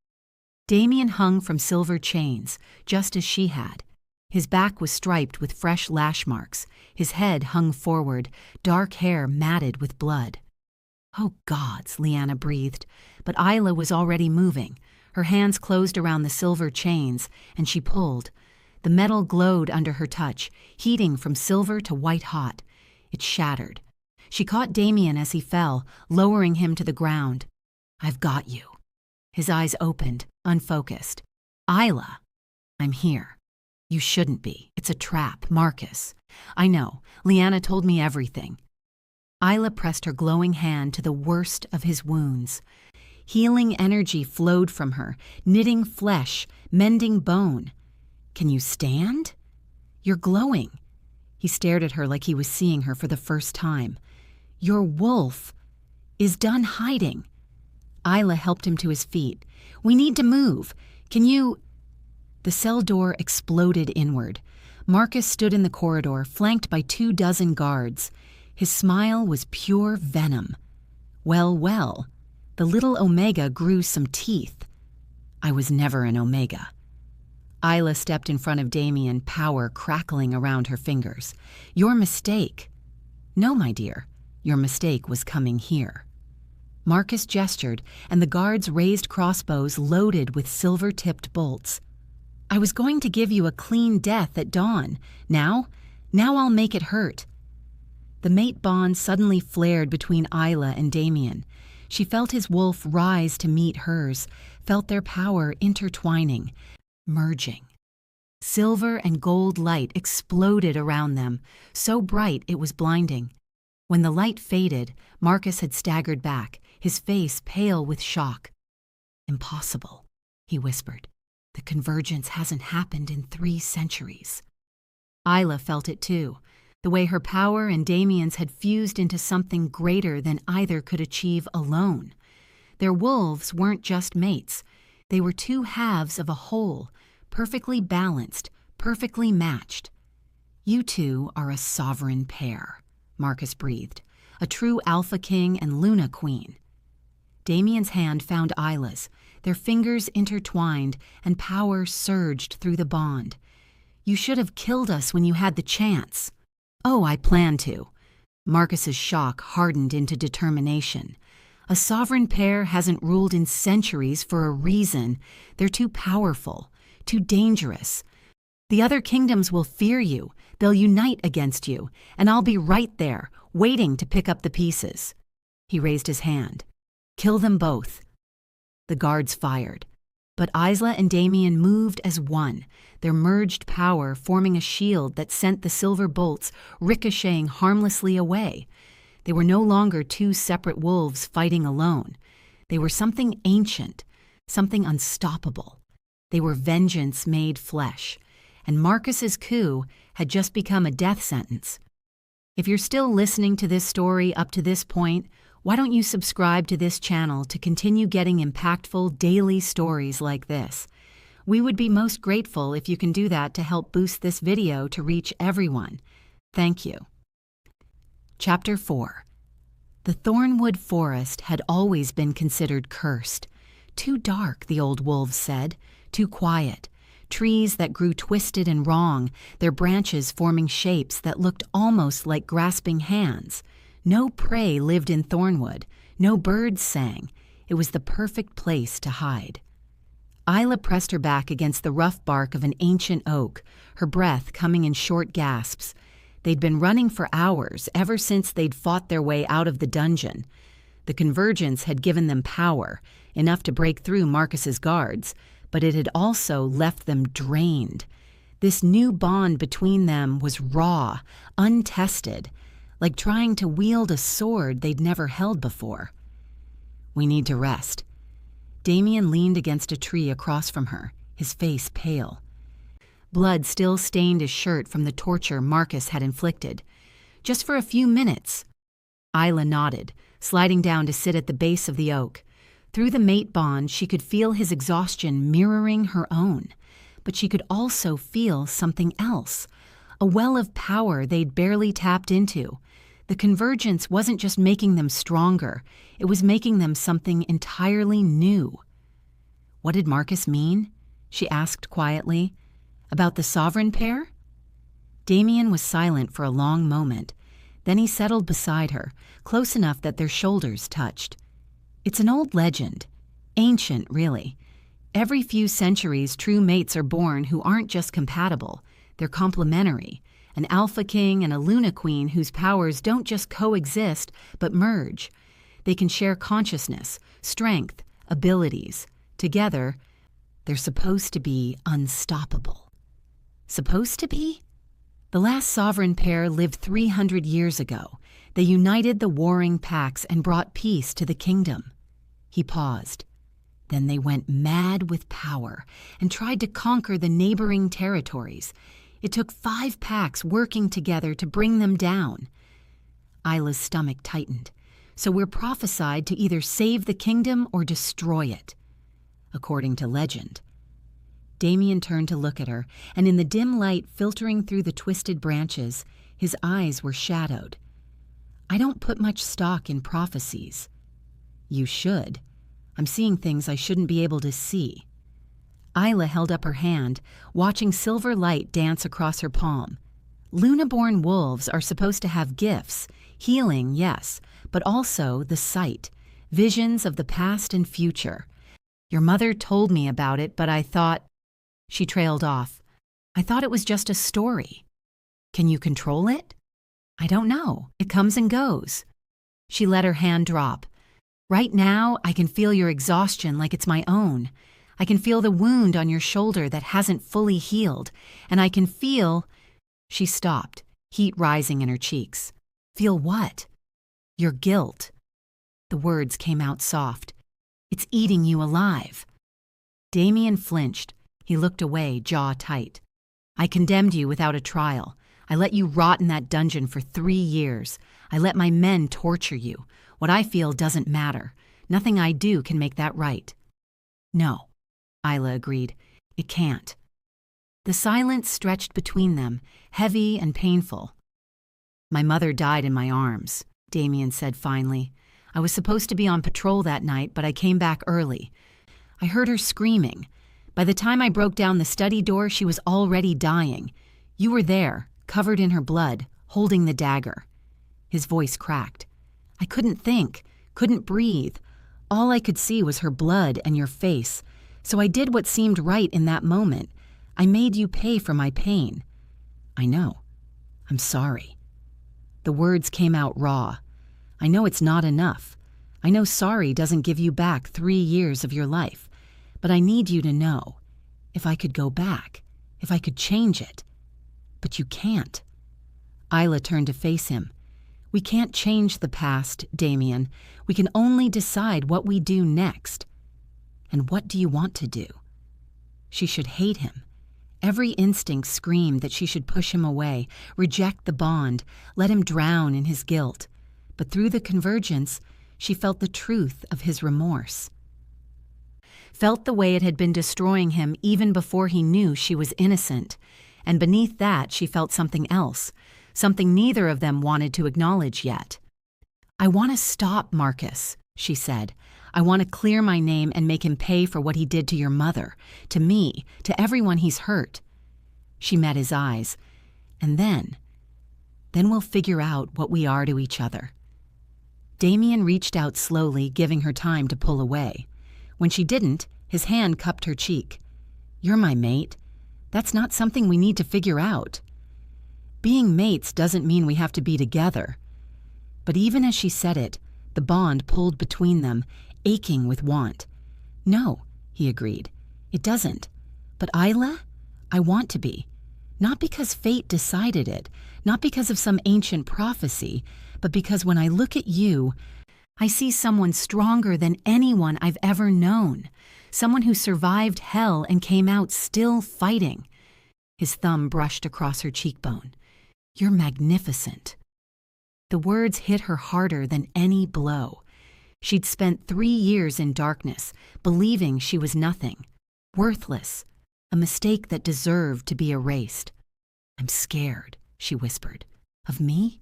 Damien hung from silver chains, just as she had. His back was striped with fresh lash marks. His head hung forward, dark hair matted with blood. "Oh gods," Lyanna breathed, but Isla was already moving. Her hands closed around the silver chains, and she pulled. The metal glowed under her touch, heating from silver to white hot. It shattered. She caught Damien as he fell, lowering him to the ground. "I've got you." His eyes opened, unfocused. "Isla, I'm here." "You shouldn't be. It's a trap, Marcus." "I know. Lyanna told me everything." Isla pressed her glowing hand to the worst of his wounds. Healing energy flowed from her, knitting flesh, mending bone. "Can you stand?" "You're glowing." He stared at her like he was seeing her for the first time. "Your wolf is done hiding." Isla helped him to his feet. "We need to move. Can you—" The cell door exploded inward. Marcus stood in the corridor, flanked by 24 guards. His smile was pure venom. "Well, well." The little Omega grew some teeth. "I was never an Omega." Isla stepped in front of Damien, power crackling around her fingers. "Your mistake." "No, my dear. Your mistake was coming here." Marcus gestured, and the guards raised crossbows loaded with silver-tipped bolts. "I was going to give you a clean death at dawn. Now I'll make it hurt." The mate bond suddenly flared between Isla and Damien. She felt his wolf rise to meet hers, felt their power intertwining, merging. Silver and gold light exploded around them, so bright it was blinding. When the light faded, Marcus had staggered back, his face pale with shock. "Impossible," he whispered. "The convergence hasn't happened in 3 centuries." Isla felt it too, the way her power and Damien's had fused into something greater than either could achieve alone. Their wolves weren't just mates. They were 2 halves of a whole, perfectly balanced, perfectly matched. "You two are a sovereign pair," Marcus breathed. "A true Alpha King and Luna Queen." Damien's hand found Isla's. Their fingers intertwined, and power surged through the bond. "You should have killed us when you had the chance." "Oh, I planned to." Marcus's shock hardened into determination. "A sovereign pair hasn't ruled in centuries for a reason. They're too powerful, too dangerous. The other kingdoms will fear you. They'll unite against you, and I'll be right there, waiting to pick up the pieces." He raised his hand. "Kill them both." The guards fired. But Isla and Damien moved as one, their merged power forming a shield that sent the silver bolts ricocheting harmlessly away. They were no longer 2 separate wolves fighting alone. They were something ancient, something unstoppable. They were vengeance made flesh, and Marcus's coup had just become a death sentence. If you're still listening to this story up to this point, why don't you subscribe to this channel to continue getting impactful daily stories like this? We would be most grateful if you can do that to help boost this video to reach everyone. Thank you. Chapter 4. The Thornwood Forest had always been considered cursed. Too dark, the old wolves said, too quiet. Trees that grew twisted and wrong, their branches forming shapes that looked almost like grasping hands. No prey lived in Thornwood, No birds sang. It was the perfect place to hide. Isla pressed her back against the rough bark of an ancient oak, her breath coming in short gasps. They'd been running for hours, ever since they'd fought their way out of the dungeon. The convergence had given them power, enough to break through Marcus's guards, but it had also left them drained. This new bond between them was raw, untested, like trying to wield a sword they'd never held before. "We need to rest." Damien leaned against a tree across from her, his face pale. Blood still stained his shirt from the torture Marcus had inflicted. "Just for a few minutes." Isla nodded, sliding down to sit at the base of the oak. Through the mate bond, she could feel his exhaustion mirroring her own. But she could also feel something else, a well of power they'd barely tapped into. The convergence wasn't just making them stronger, it was making them something entirely new. "What did Marcus mean?" she asked quietly. "About the sovereign pair?" Damien was silent for a long moment. Then he settled beside her, close enough that their shoulders touched. "It's an old legend. Ancient, really. Every few centuries, true mates are born who aren't just compatible, they're complementary. An alpha king and a Luna queen whose powers don't just coexist, but merge. They can share consciousness, strength, abilities. Together, they're supposed to be unstoppable." Supposed to be? The last sovereign pair lived 300 years ago. They united the warring packs and brought peace to the kingdom. He paused. Then they went mad with power and tried to conquer the neighboring territories. It took 5 packs working together to bring them down. Isla's stomach tightened. "So we're prophesied to either save the kingdom or destroy it, according to legend." Damien turned to look at her, and in the dim light filtering through the twisted branches, his eyes were shadowed. "I don't put much stock in prophecies." "You should. I'm seeing things I shouldn't be able to see." Isla held up her hand, watching silver light dance across her palm. "Luna-born wolves are supposed to have gifts, healing, yes, but also the sight, visions of the past and future. Your mother told me about it, but I thought—" She trailed off. "I thought it was just a story." "Can you control it?" "I don't know. It comes and goes." She let her hand drop. "Right now, I can feel your exhaustion like it's my own. I can feel the wound on your shoulder that hasn't fully healed, and I can feel—" She stopped, heat rising in her cheeks. "Feel what?" "Your guilt." The words came out soft. "It's eating you alive." Damien flinched. He looked away, jaw tight. "I condemned you without a trial. I let you rot in that dungeon for 3 years. I let my men torture you. What I feel doesn't matter. Nothing I do can make that right." "No," Isla agreed. "It can't." The silence stretched between them, heavy and painful. "My mother died in my arms," Damien said finally. "I was supposed to be on patrol that night, but I came back early. I heard her screaming. By the time I broke down the study door, she was already dying. You were there, covered in her blood, holding the dagger." His voice cracked. "I couldn't think, couldn't breathe. All I could see was her blood and your face. So I did what seemed right in that moment. I made you pay for my pain." "I know. I'm sorry." The words came out raw. "I know it's not enough. I know sorry doesn't give you back 3 years of your life. But I need you to know. If I could go back, if I could change it. But you can't." Isla turned to face him. "We can't change the past, Damien. We can only decide what we do next." "And what do you want to do?" She should hate him. Every instinct screamed that she should push him away, reject the bond, let him drown in his guilt. But through the convergence, she felt the truth of his remorse. Felt the way it had been destroying him even before he knew she was innocent. And beneath that, she felt something else, something neither of them wanted to acknowledge yet. "I want to stop Marcus," she said. "I want to clear my name and make him pay for what he did to your mother, to me, to everyone he's hurt." She met his eyes. "And then we'll figure out what we are to each other." Damien reached out slowly, giving her time to pull away. When she didn't, his hand cupped her cheek. "You're my mate. That's not something we need to figure out. Being mates doesn't mean we have to be together." But even as she said it, the bond pulled between them, aching with want. "No," he agreed, "it doesn't. But Isla, I want to be. Not because fate decided it, not because of some ancient prophecy, but because when I look at you, I see someone stronger than anyone I've ever known. Someone who survived hell and came out still fighting." His thumb brushed across her cheekbone. "You're magnificent." The words hit her harder than any blow. She'd spent 3 years in darkness, believing she was nothing, worthless, a mistake that deserved to be erased. "I'm scared," she whispered. "Of me?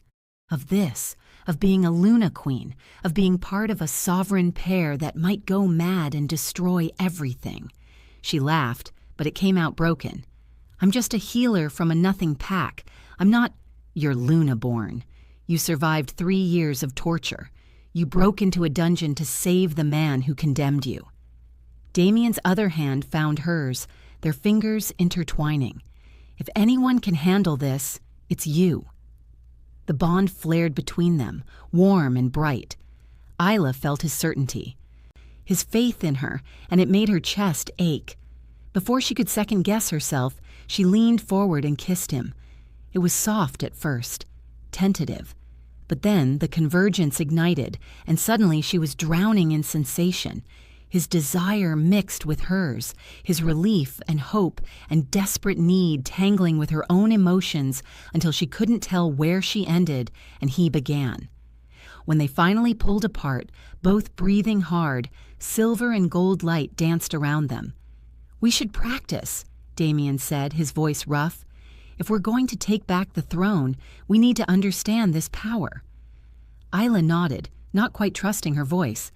Of this? Of being a Luna Queen? Of being part of a sovereign pair that might go mad and destroy everything?" She laughed, but it came out broken. "I'm just a healer from a nothing pack. I'm not—" "You're Luna-born. You survived 3 years of torture. You broke into a dungeon to save the man who condemned you." Damien's other hand found hers, their fingers intertwining. "If anyone can handle this, it's you." The bond flared between them, warm and bright. Isla felt his certainty, his faith in her, and it made her chest ache. Before she could second-guess herself, she leaned forward and kissed him. It was soft at first, tentative. But then the convergence ignited, and suddenly she was drowning in sensation. His desire mixed with hers, his relief and hope and desperate need tangling with her own emotions until she couldn't tell where she ended and he began. When they finally pulled apart, both breathing hard, silver and gold light danced around them. "We should practice," Damien said, his voice rough. "If we're going to take back the throne, we need to understand this power." Isla nodded, not quite trusting her voice.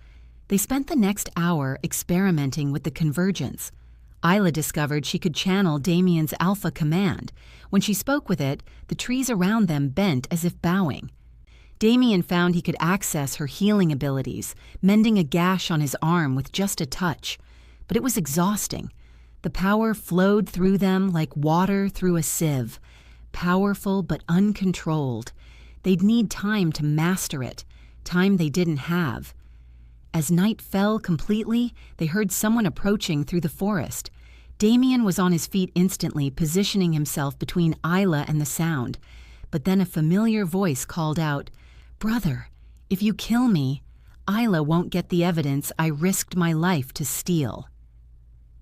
They spent the next hour experimenting with the convergence. Isla discovered she could channel Damien's alpha command. When she spoke with it, the trees around them bent as if bowing. Damien found he could access her healing abilities, mending a gash on his arm with just a touch. But it was exhausting. The power flowed through them like water through a sieve, powerful but uncontrolled. They'd need time to master it, time they didn't have. As night fell completely, they heard someone approaching through the forest. Damien was on his feet instantly, positioning himself between Isla and the sound. But then a familiar voice called out, "Brother, if you kill me, Isla won't get the evidence I risked my life to steal."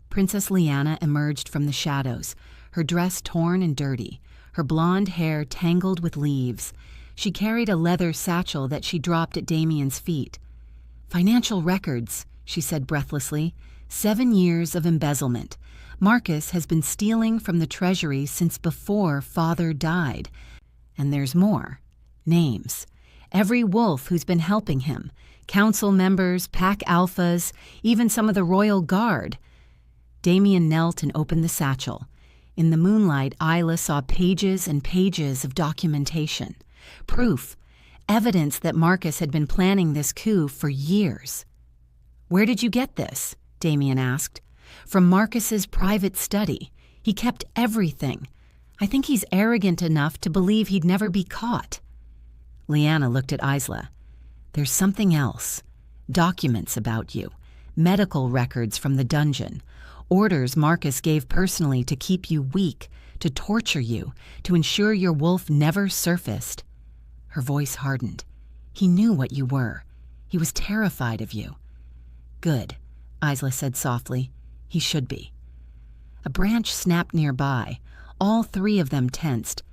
Princess Lyanna emerged from the shadows, her dress torn and dirty, her blonde hair tangled with leaves. She carried a leather satchel that she dropped at Damien's feet. "Financial records," she said breathlessly. 7 years of embezzlement. Marcus has been stealing from the treasury since before Father died. And there's more. Names. Every wolf who's been helping him. Council members, pack alphas, even some of the royal guard. Damien knelt and opened the satchel. In the moonlight, Isla saw pages and pages of documentation. Proof. Evidence that Marcus had been planning this coup for years. "Where did you get this?" Damien asked. "From Marcus's private study. He kept everything. I think he's arrogant enough to believe he'd never be caught." Lyanna looked at Isla. "There's something else. Documents about you. Medical records from the dungeon. Orders Marcus gave personally to keep you weak, to torture you, to ensure your wolf never surfaced." Her voice hardened. "He knew what you were. He was terrified of you." "Good," Isla said softly. "He should be." A branch snapped nearby. All 3 of them tensed.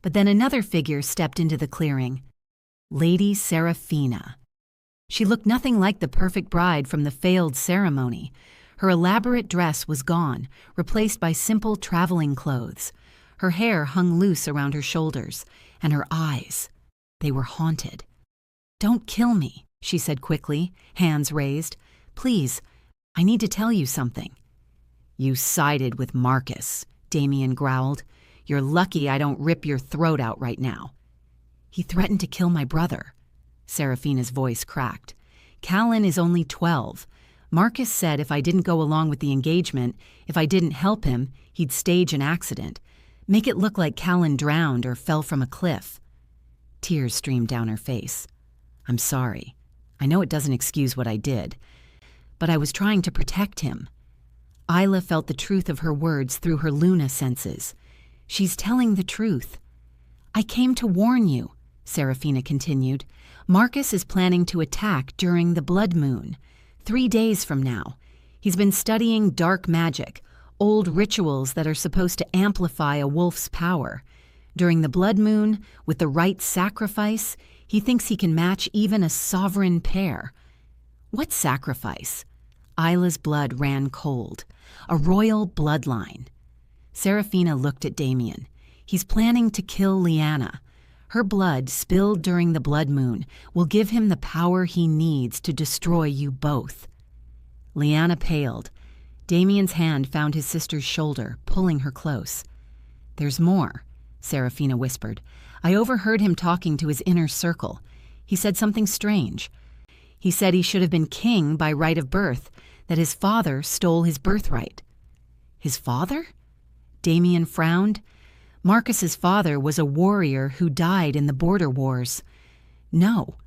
But then another figure stepped into the clearing. Lady Seraphina. She looked nothing like the perfect bride from the failed ceremony. Her elaborate dress was gone, replaced by simple traveling clothes. Her hair hung loose around her shoulders, and her eyes, they were haunted. "Don't kill me," she said quickly, hands raised. "Please, I need to tell you something." "You sided with Marcus," Damien growled. "You're lucky I don't rip your throat out right now." "He threatened to kill my brother." Seraphina's voice cracked. "Callan is only 12. Marcus said if I didn't go along with the engagement, if I didn't help him, he'd stage an accident. Make it look like Callan drowned or fell from a cliff." Tears streamed down her face. "I'm sorry. I know it doesn't excuse what I did, but I was trying to protect him." Isla felt the truth of her words through her Luna senses. She's telling the truth. "I came to warn you," Seraphina continued. "Marcus is planning to attack during the blood moon, 3 days from now. He's been studying dark magic, old rituals that are supposed to amplify a wolf's power. During the blood moon, with the right sacrifice, he thinks he can match even a sovereign pair." "What sacrifice?" Isla's blood ran cold. "A royal bloodline." Seraphina looked at Damien. "He's planning to kill Lyanna. Her blood, spilled during the blood moon, will give him the power he needs to destroy you both." Lyanna paled. Damien's hand found his sister's shoulder, pulling her close. "There's more," Seraphina whispered. "I overheard him talking to his inner circle. He said something strange. He said he should have been king by right of birth, that his father stole his birthright." "His father?" Damien frowned. "Marcus's father was a warrior who died in the border wars." "No."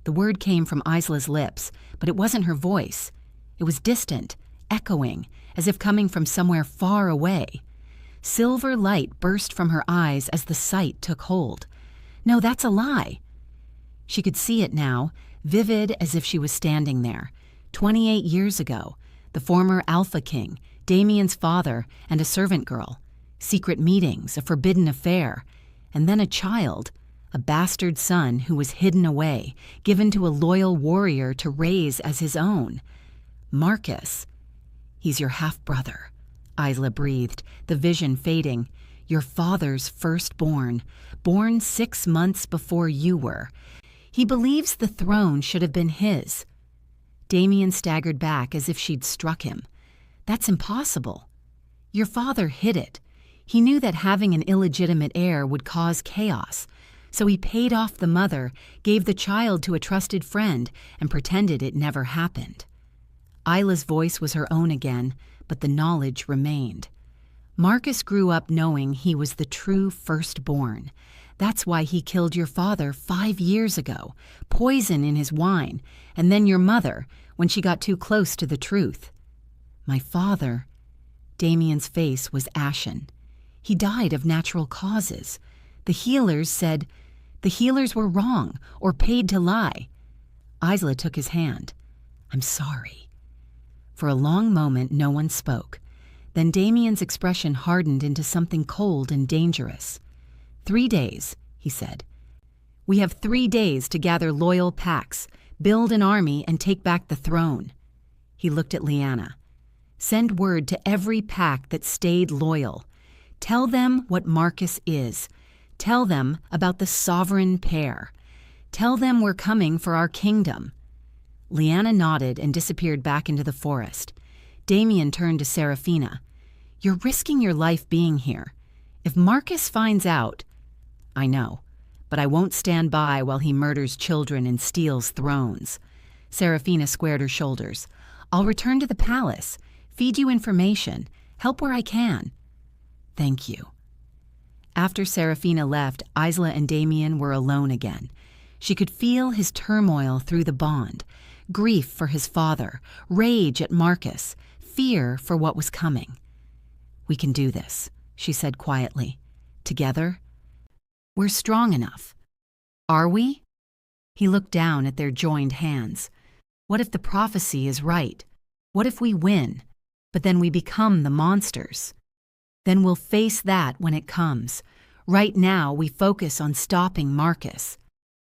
The word came from Isla's lips, but it wasn't her voice. It was distant, echoing, as if coming from somewhere far away. Silver light burst from her eyes as the sight took hold. "No, that's a lie." She could see it now, vivid as if she was standing there. 28 years ago, the former Alpha King, Damien's father, and a servant girl. Secret meetings, a forbidden affair, and then a child, a bastard son who was hidden away, given to a loyal warrior to raise as his own. Marcus. "He's your half-brother," Isla breathed, the vision fading. "Your father's firstborn, born 6 months before you were. He believes the throne should have been his." Damien staggered back as if she'd struck him. "That's impossible. Your father hid it. He knew that having an illegitimate heir would cause chaos, so he paid off the mother, gave the child to a trusted friend, and pretended it never happened." Isla's voice was her own again, but the knowledge remained. "Marcus grew up knowing he was the true firstborn. That's why he killed your father 5 years ago, poison in his wine, and then your mother, when she got too close to the truth." "My father..." Damien's face was ashen. "He died of natural causes. The healers said the healers were wrong or paid to lie." Isla took his hand. "I'm sorry." For a long moment, no one spoke. Then Damien's expression hardened into something cold and dangerous. 3 days, he said. "We have 3 days to gather loyal packs, build an army, and take back the throne." He looked at Lyanna. "Send word to every pack that stayed loyal. Tell them what Marcus is. Tell them about the sovereign pair. Tell them we're coming for our kingdom." Lyanna nodded and disappeared back into the forest. Damien turned to Seraphina. "You're risking your life being here. If Marcus finds out..." "I know, but I won't stand by while he murders children and steals thrones." Seraphina squared her shoulders. "I'll return to the palace, feed you information, help where I can." "Thank you." After Seraphina left, Isla and Damien were alone again. She could feel his turmoil through the bond, grief for his father, rage at Marcus, fear for what was coming. "We can do this," she said quietly. "Together? We're strong enough." "Are we?" He looked down at their joined hands. "What if the prophecy is right? What if we win, but then we become the monsters? Then we'll face that when it comes. Right now, we focus on stopping Marcus."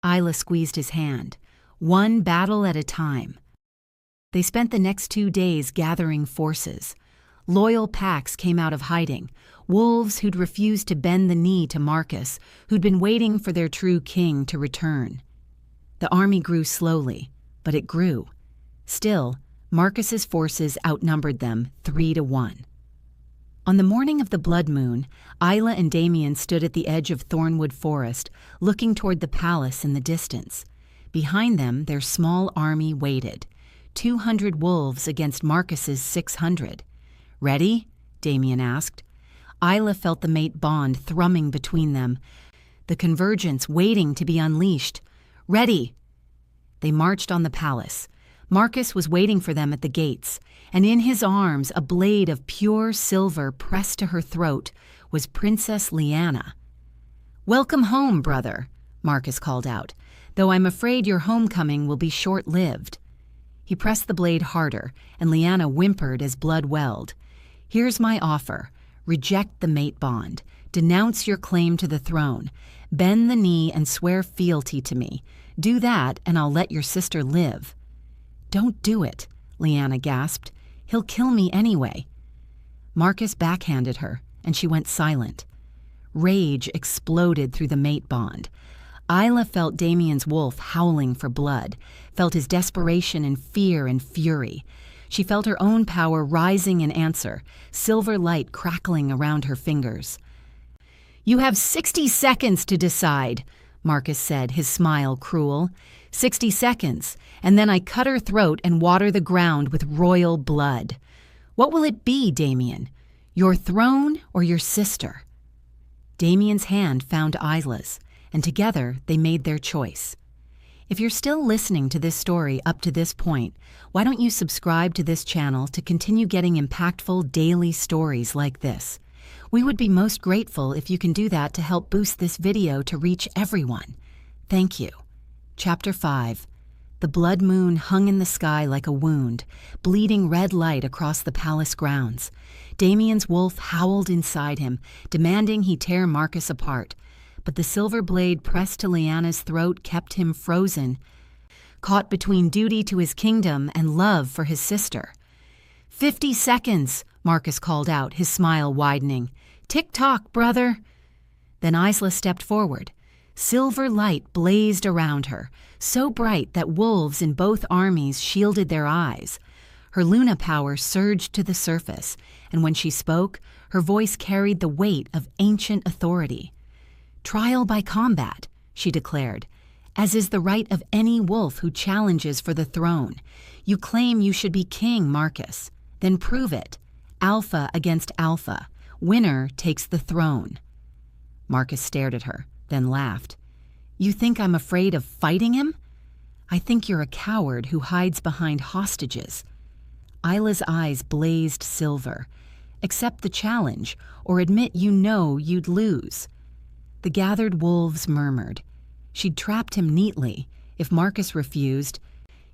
Isla squeezed his hand. "One battle at a time." They spent the next 2 days gathering forces. Loyal packs came out of hiding, wolves who'd refused to bend the knee to Marcus, who'd been waiting for their true king to return. The army grew slowly, but it grew. Still, Marcus's forces outnumbered them 3-1. On the morning of the blood moon, Isla and Damien stood at the edge of Thornwood Forest, looking toward the palace in the distance. Behind them, their small army waited. 200 wolves against Marcus's 600. "Ready?" Damien asked. Isla felt the mate bond thrumming between them, the convergence waiting to be unleashed. "Ready!" They marched on the palace. Marcus was waiting for them at the gates, and in his arms, a blade of pure silver pressed to her throat, was Princess Lyanna. "Welcome home, brother," Marcus called out, "though I'm afraid your homecoming will be short-lived." He pressed the blade harder, and Lyanna whimpered as blood welled. "Here's my offer. Reject the mate bond. Denounce your claim to the throne. Bend the knee and swear fealty to me. Do that, and I'll let your sister live." "Don't do it," Lyanna gasped. "He'll kill me anyway." Marcus backhanded her, and she went silent. Rage exploded through the mate bond. Isla felt Damien's wolf howling for blood, felt his desperation and fear and fury. She felt her own power rising in answer, silver light crackling around her fingers. "You have 60 seconds to decide," Marcus said, his smile cruel. 60 seconds, and then I cut her throat and water the ground with royal blood. What will it be, Damien? Your throne or your sister?" Damien's hand found Isla's, and together they made their choice. If you're still listening to this story up to this point, why don't you subscribe to this channel to continue getting impactful daily stories like this? We would be most grateful if you can do that to help boost this video to reach everyone. Thank you. Chapter 5. The blood moon hung in the sky like a wound, bleeding red light across the palace grounds. Damien's wolf howled inside him, demanding he tear Marcus apart. But the silver blade pressed to Lyanna's throat kept him frozen, caught between duty to his kingdom and love for his sister. 50 seconds, Marcus called out, his smile widening. "Tick-tock, brother." Then Isla stepped forward. Silver light blazed around her, so bright that wolves in both armies shielded their eyes. Her Luna power surged to the surface, and when she spoke, her voice carried the weight of ancient authority. "Trial by combat," she declared, "as is the right of any wolf who challenges for the throne. You claim you should be king, Marcus. Then prove it. Alpha against alpha. Winner takes the throne." Marcus stared at her, then laughed. "You think I'm afraid of fighting him? I think you're a coward who hides behind hostages." Isla's eyes blazed silver. "Accept the challenge, or admit you know you'd lose." The gathered wolves murmured. She'd trapped him neatly. If Marcus refused,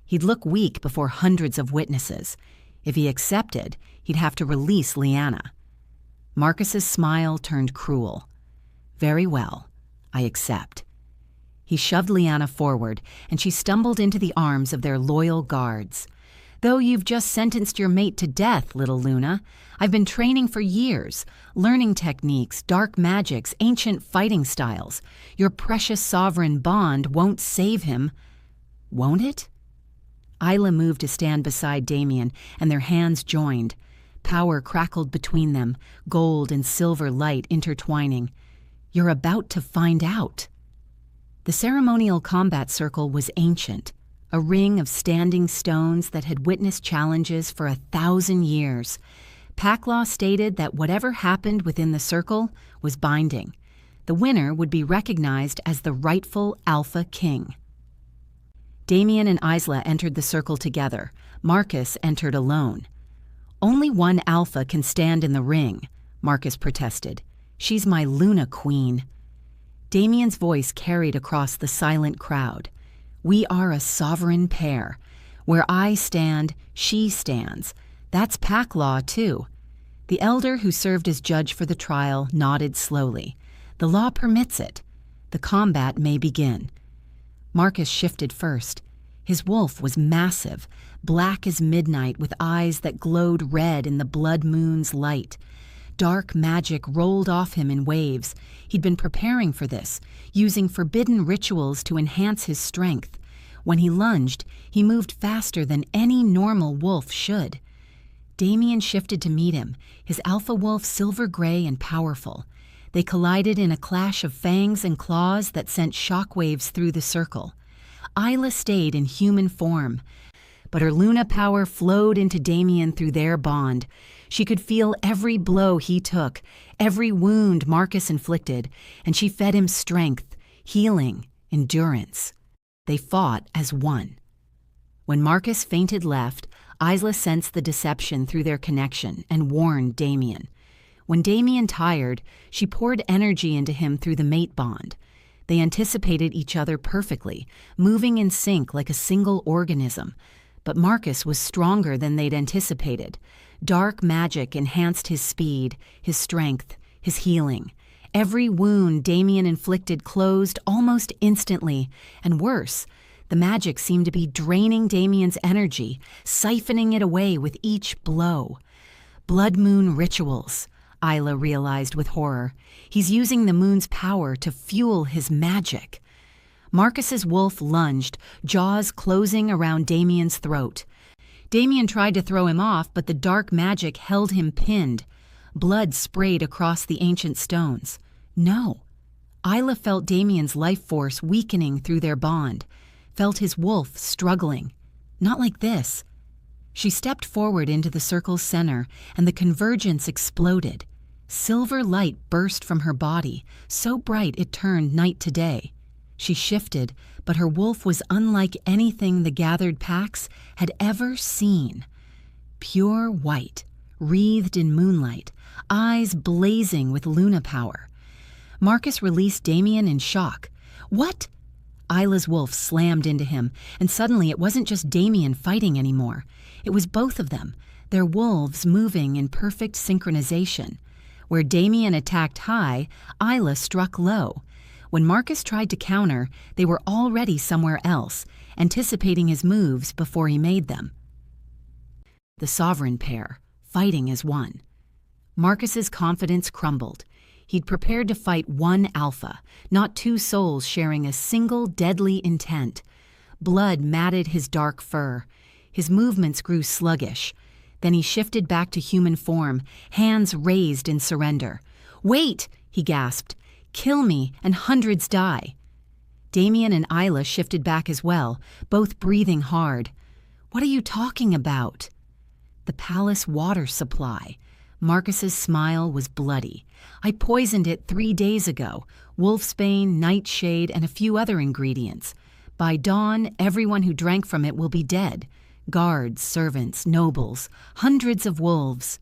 he'd look weak before hundreds of witnesses. If he accepted, he'd have to release Lyanna. Marcus's smile turned cruel. "Very well, I accept." He shoved Lyanna forward, and she stumbled into the arms of their loyal guards. "Though you've just sentenced your mate to death, little Luna, I've been training for years, learning techniques, dark magics, ancient fighting styles. Your precious sovereign bond won't save him." "Won't it?" Isla moved to stand beside Damien, and their hands joined. Power crackled between them, gold and silver light intertwining. "You're about to find out." The ceremonial combat circle was ancient, a ring of standing stones that had witnessed challenges for 1,000 years. Pack law stated that whatever happened within the circle was binding. The winner would be recognized as the rightful Alpha King. Damien and Isla entered the circle together. Marcus entered alone. "Only one Alpha can stand in the ring," Marcus protested. "She's my Luna Queen." Damien's voice carried across the silent crowd. "We are a sovereign pair. Where I stand, she stands. That's pack law, too." The elder who served as judge for the trial nodded slowly. "The law permits it. The combat may begin." Marcus shifted first. His wolf was massive, black as midnight with eyes that glowed red in the blood moon's light. Dark magic rolled off him in waves. He'd been preparing for this, using forbidden rituals to enhance his strength. When he lunged, he moved faster than any normal wolf should. Damien shifted to meet him, his alpha wolf silver gray and powerful. They collided in a clash of fangs and claws that sent shockwaves through the circle. Isla stayed in human form, but her Luna power flowed into Damien through their bond. She could feel every blow he took, every wound Marcus inflicted, and she fed him strength, healing, endurance. They fought as one. When Marcus fainted left, Isla sensed the deception through their connection and warned Damien. When Damien tired, she poured energy into him through the mate bond. They anticipated each other perfectly, moving in sync like a single organism. But Marcus was stronger than they'd anticipated. Dark magic enhanced his speed, his strength, his healing. Every wound Damien inflicted closed almost instantly, and worse, the magic seemed to be draining Damien's energy, siphoning it away with each blow. Blood moon rituals, Isla realized with horror. He's using the moon's power to fuel his magic. Marcus's wolf lunged, jaws closing around Damien's throat. Damien tried to throw him off, but the dark magic held him pinned. Blood sprayed across the ancient stones. No. Isla felt Damien's life force weakening through their bond, felt his wolf struggling. Not like this. She stepped forward into the circle's center, and the convergence exploded. Silver light burst from her body, so bright it turned night to day. She shifted, but her wolf was unlike anything the gathered packs had ever seen. Pure white, wreathed in moonlight, eyes blazing with Luna power. Marcus released Damien in shock. What? Isla's wolf slammed into him, and suddenly it wasn't just Damien fighting anymore. It was both of them, their wolves moving in perfect synchronization. Where Damien attacked high, Isla struck low. When Marcus tried to counter, they were already somewhere else, anticipating his moves before he made them. The sovereign pair, fighting as one. Marcus's confidence crumbled. He'd prepared to fight one alpha, not two souls sharing a single deadly intent. Blood matted his dark fur. His movements grew sluggish. Then he shifted back to human form, hands raised in surrender. "Wait!" he gasped. "Kill me, and hundreds die." Damien and Isla shifted back as well, both breathing hard. "What are you talking about?" "The palace water supply." Marcus's smile was bloody. "I poisoned it 3 days ago. Wolfsbane, nightshade, and a few other ingredients. By dawn, everyone who drank from it will be dead. Guards, servants, nobles, hundreds of wolves."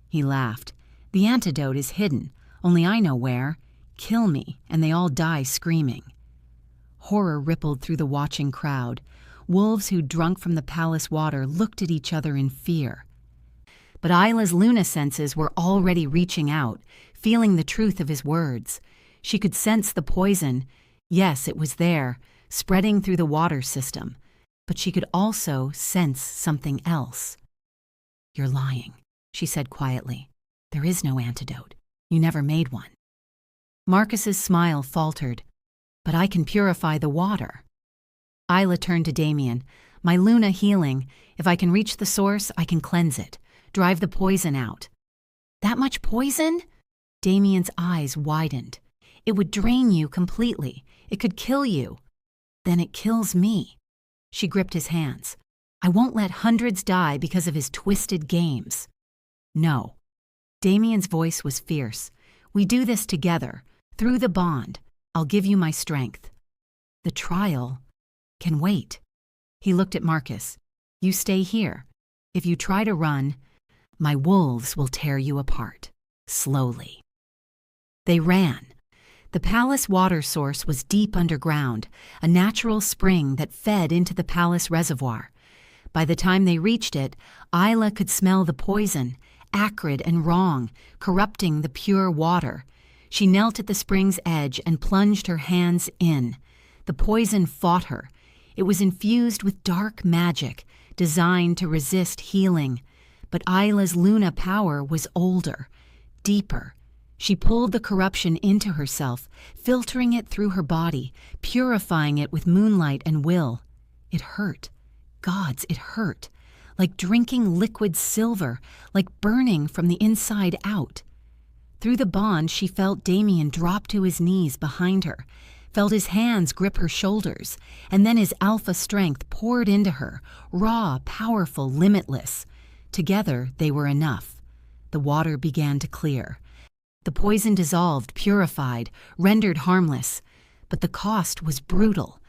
He laughed. "The antidote is hidden. Only I know where. Kill me, and they all die screaming." Horror rippled through the watching crowd. Wolves who'd drunk from the palace water looked at each other in fear. But Isla's Luna senses were already reaching out, feeling the truth of his words. She could sense the poison. Yes, it was there, spreading through the water system. But she could also sense something else. "You're lying," she said quietly. "There is no antidote. You never made one." Marcus's smile faltered. "But I can purify the water." Isla turned to Damien. "My Luna healing. If I can reach the source, I can cleanse it. Drive the poison out." "That much poison?" Damien's eyes widened. "It would drain you completely. It could kill you." "Then it kills me." She gripped his hands. "I won't let hundreds die because of his twisted games." "No." Damien's voice was fierce. "We do this together. Through the bond. I'll give you my strength. The trial can wait." He looked at Marcus. "You stay here. If you try to run, my wolves will tear you apart. Slowly." They ran. The palace water source was deep underground, a natural spring that fed into the palace reservoir. By the time they reached it, Isla could smell the poison, acrid and wrong, corrupting the pure water. She knelt at the spring's edge and plunged her hands in. The poison fought her. It was infused with dark magic, designed to resist healing. But Isla's Luna power was older, deeper. She pulled the corruption into herself, filtering it through her body, purifying it with moonlight and will. It hurt. Gods, it hurt. Like drinking liquid silver, like burning from the inside out. Through the bond, she felt Damien drop to his knees behind her, felt his hands grip her shoulders, and then his alpha strength poured into her, raw, powerful, limitless. Together, they were enough. The water began to clear. The poison dissolved, purified, rendered harmless. But the cost was brutal.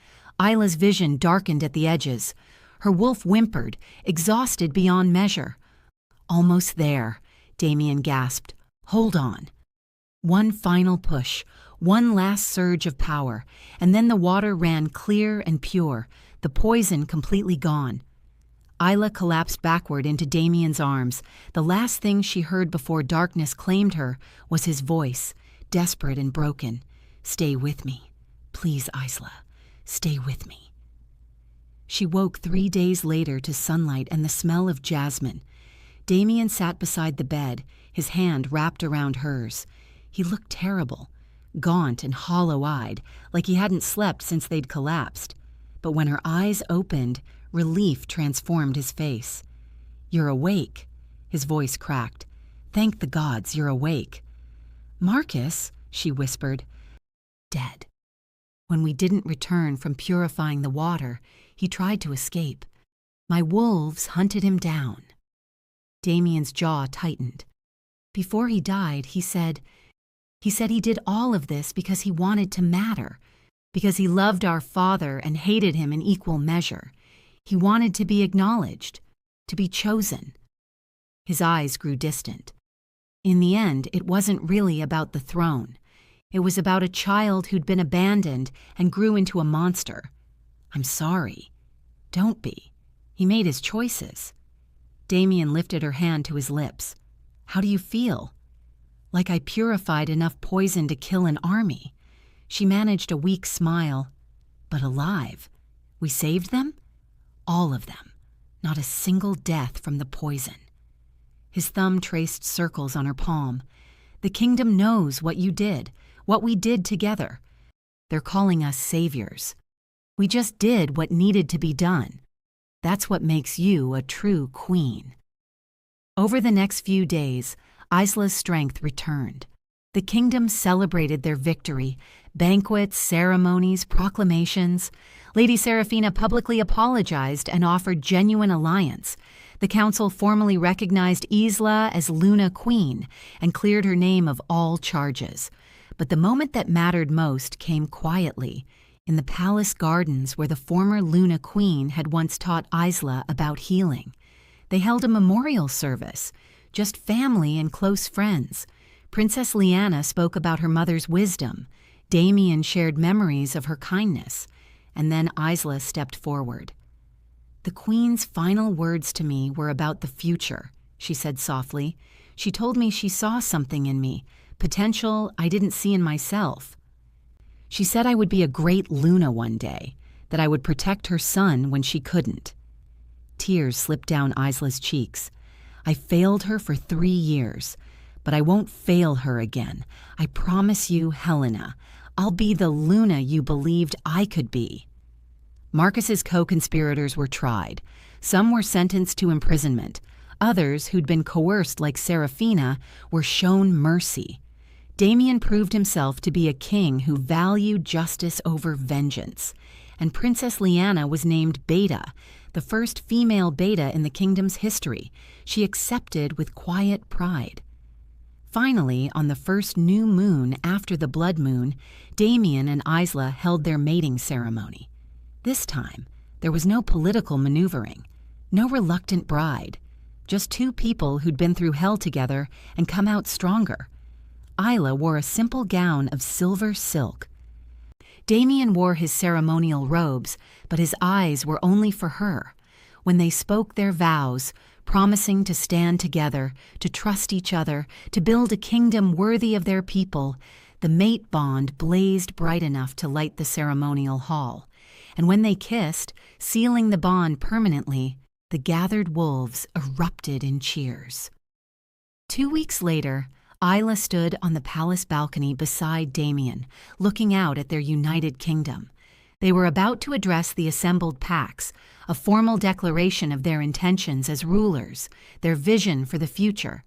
Isla's vision darkened at the edges. Her wolf whimpered, exhausted beyond measure. "Almost there," Damien gasped. "Hold on." One final push, one last surge of power, and then the water ran clear and pure, the poison completely gone. Isla collapsed backward into Damien's arms. The last thing she heard before darkness claimed her was his voice, desperate and broken. "Stay with me. Please, Isla, stay with me." She woke 3 days later to sunlight and the smell of jasmine. Damien sat beside the bed, his hand wrapped around hers. He looked terrible, gaunt and hollow-eyed, like he hadn't slept since they'd collapsed. But when her eyes opened, relief transformed his face. "You're awake," his voice cracked. "Thank the gods you're awake." "Marcus," she whispered. "Dead. When we didn't return from purifying the water, he tried to escape. My wolves hunted him down." Damien's jaw tightened. "Before he died, he said he did all of this because he wanted to matter, because he loved our father and hated him in equal measure. He wanted to be acknowledged, to be chosen." His eyes grew distant. In the end, it wasn't really about the throne. It was about a child who'd been abandoned and grew into a monster. "I'm sorry." "Don't be. He made his choices." Damien lifted her hand to his lips. "How do you feel?" "Like I purified enough poison to kill an army." She managed a weak smile. "But alive. We saved them?" "All of them. Not a single death from the poison." His thumb traced circles on her palm. "The kingdom knows what you did, what we did together. They're calling us saviors. We just did what needed to be done. That's what makes you a true queen." Over the next few days, Isla's strength returned. The kingdom celebrated their victory. Banquets, ceremonies, proclamations. Lady Seraphina publicly apologized and offered genuine alliance. The council formally recognized Isla as Luna Queen and cleared her name of all charges. But the moment that mattered most came quietly, in the palace gardens where the former Luna Queen had once taught Isla about healing. They held a memorial service, just family and close friends. Princess Liana spoke about her mother's wisdom. Damien shared memories of her kindness. And then Isla stepped forward. "The Queen's final words to me were about the future," she said softly. "She told me she saw something in me, potential I didn't see in myself. She said I would be a great Luna one day, that I would protect her son when she couldn't." Tears slipped down Isla's cheeks. "I failed her for 3 years, but I won't fail her again. I promise you, Helena, I'll be the Luna you believed I could be." Marcus's co-conspirators were tried. Some were sentenced to imprisonment. Others, who'd been coerced like Seraphina, were shown mercy. Damien proved himself to be a king who valued justice over vengeance. And Princess Liana was named Beta, the first female Beta in the kingdom's history. She accepted with quiet pride. Finally, on the first new moon after the blood moon, Damien and Isla held their mating ceremony. This time, there was no political maneuvering, no reluctant bride, just 2 people who'd been through hell together and come out stronger. Isla wore a simple gown of silver silk. Damien wore his ceremonial robes, but his eyes were only for her. When they spoke their vows, promising to stand together, to trust each other, to build a kingdom worthy of their people, the mate bond blazed bright enough to light the ceremonial hall. And when they kissed, sealing the bond permanently, the gathered wolves erupted in cheers. 2 weeks later, Isla stood on the palace balcony beside Damien, looking out at their united kingdom. They were about to address the assembled Pax, a formal declaration of their intentions as rulers, their vision for the future.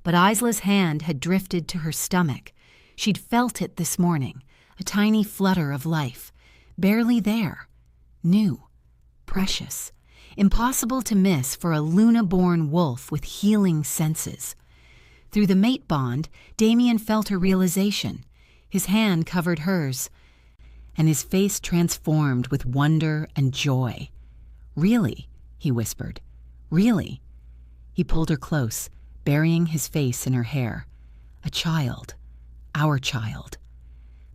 But Isla's hand had drifted to her stomach. She'd felt it this morning, a tiny flutter of life, barely there, new, precious, impossible to miss for a Luna-born wolf with healing senses. Through the mate bond, Damien felt her realization. His hand covered hers, and his face transformed with wonder and joy. "Really?" he whispered. "Really?" He pulled her close, burying his face in her hair. "A child. Our child.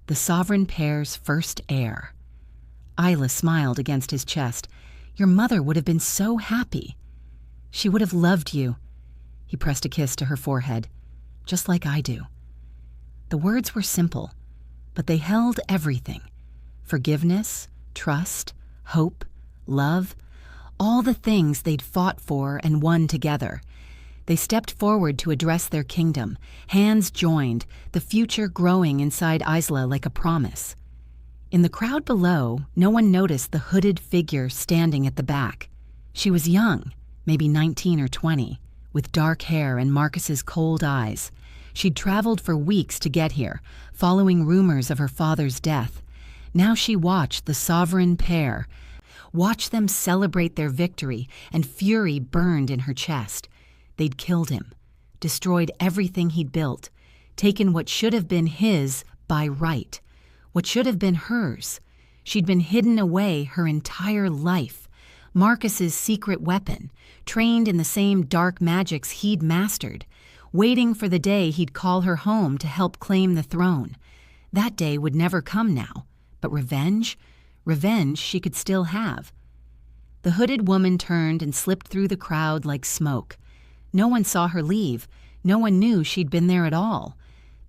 The sovereign pair's first heir." Isla smiled against his chest. "Your mother would have been so happy. She would have loved you." He pressed a kiss to her forehead. "Just like I do." The words were simple, but they held everything. Forgiveness, trust, hope, love, all the things they'd fought for and won together. They stepped forward to address their kingdom, hands joined, the future growing inside Isla like a promise. In the crowd below, no one noticed the hooded figure standing at the back. She was young, maybe 19 or 20, with dark hair and Marcus's cold eyes. She'd traveled for weeks to get here, following rumors of her father's death. Now she watched the sovereign pair, watched them celebrate their victory, and fury burned in her chest. They'd killed him, destroyed everything he'd built, taken what should have been his by right, what should have been hers. She'd been hidden away her entire life. Marcus's secret weapon, trained in the same dark magics he'd mastered, waiting for the day he'd call her home to help claim the throne. That day would never come now. But revenge? Revenge she could still have. The hooded woman turned and slipped through the crowd like smoke. No one saw her leave. No one knew she'd been there at all.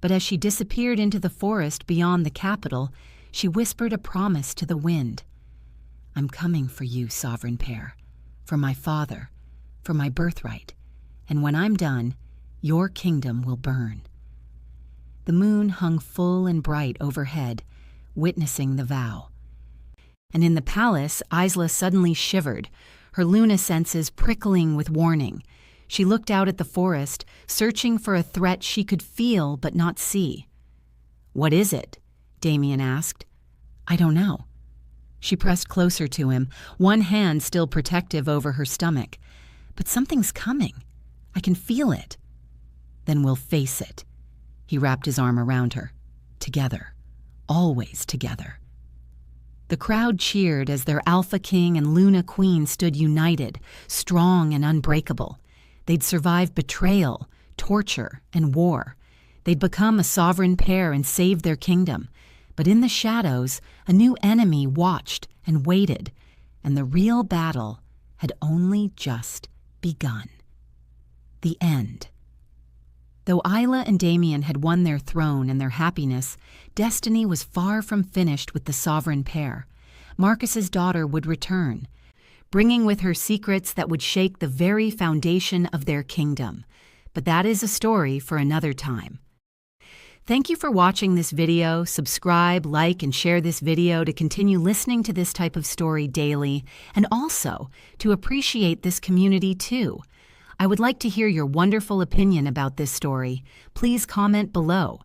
But as she disappeared into the forest beyond the capital, she whispered a promise to the wind. "I'm coming for you, sovereign pair, for my father, for my birthright, and when I'm done, your kingdom will burn." The moon hung full and bright overhead, witnessing the vow. And in the palace, Isla suddenly shivered, her Luna senses prickling with warning. She looked out at the forest, searching for a threat she could feel but not see. "What is it?" Damien asked. "I don't know." She pressed closer to him, one hand still protective over her stomach. "But something's coming. I can feel it." "Then we'll face it." He wrapped his arm around her. "Together. Always together." The crowd cheered as their Alpha King and Luna Queen stood united, strong and unbreakable. They'd survived betrayal, torture, and war. They'd become a sovereign pair and saved their kingdom. But in the shadows, a new enemy watched and waited, and the real battle had only just begun. The end. Though Isla and Damien had won their throne and their happiness, destiny was far from finished with the sovereign pair. Marcus's daughter would return, bringing with her secrets that would shake the very foundation of their kingdom. But that is a story for another time. Thank you for watching this video. Subscribe, like, and share this video to continue listening to this type of story daily, and also to appreciate this community too. I would like to hear your wonderful opinion about this story. Please comment below.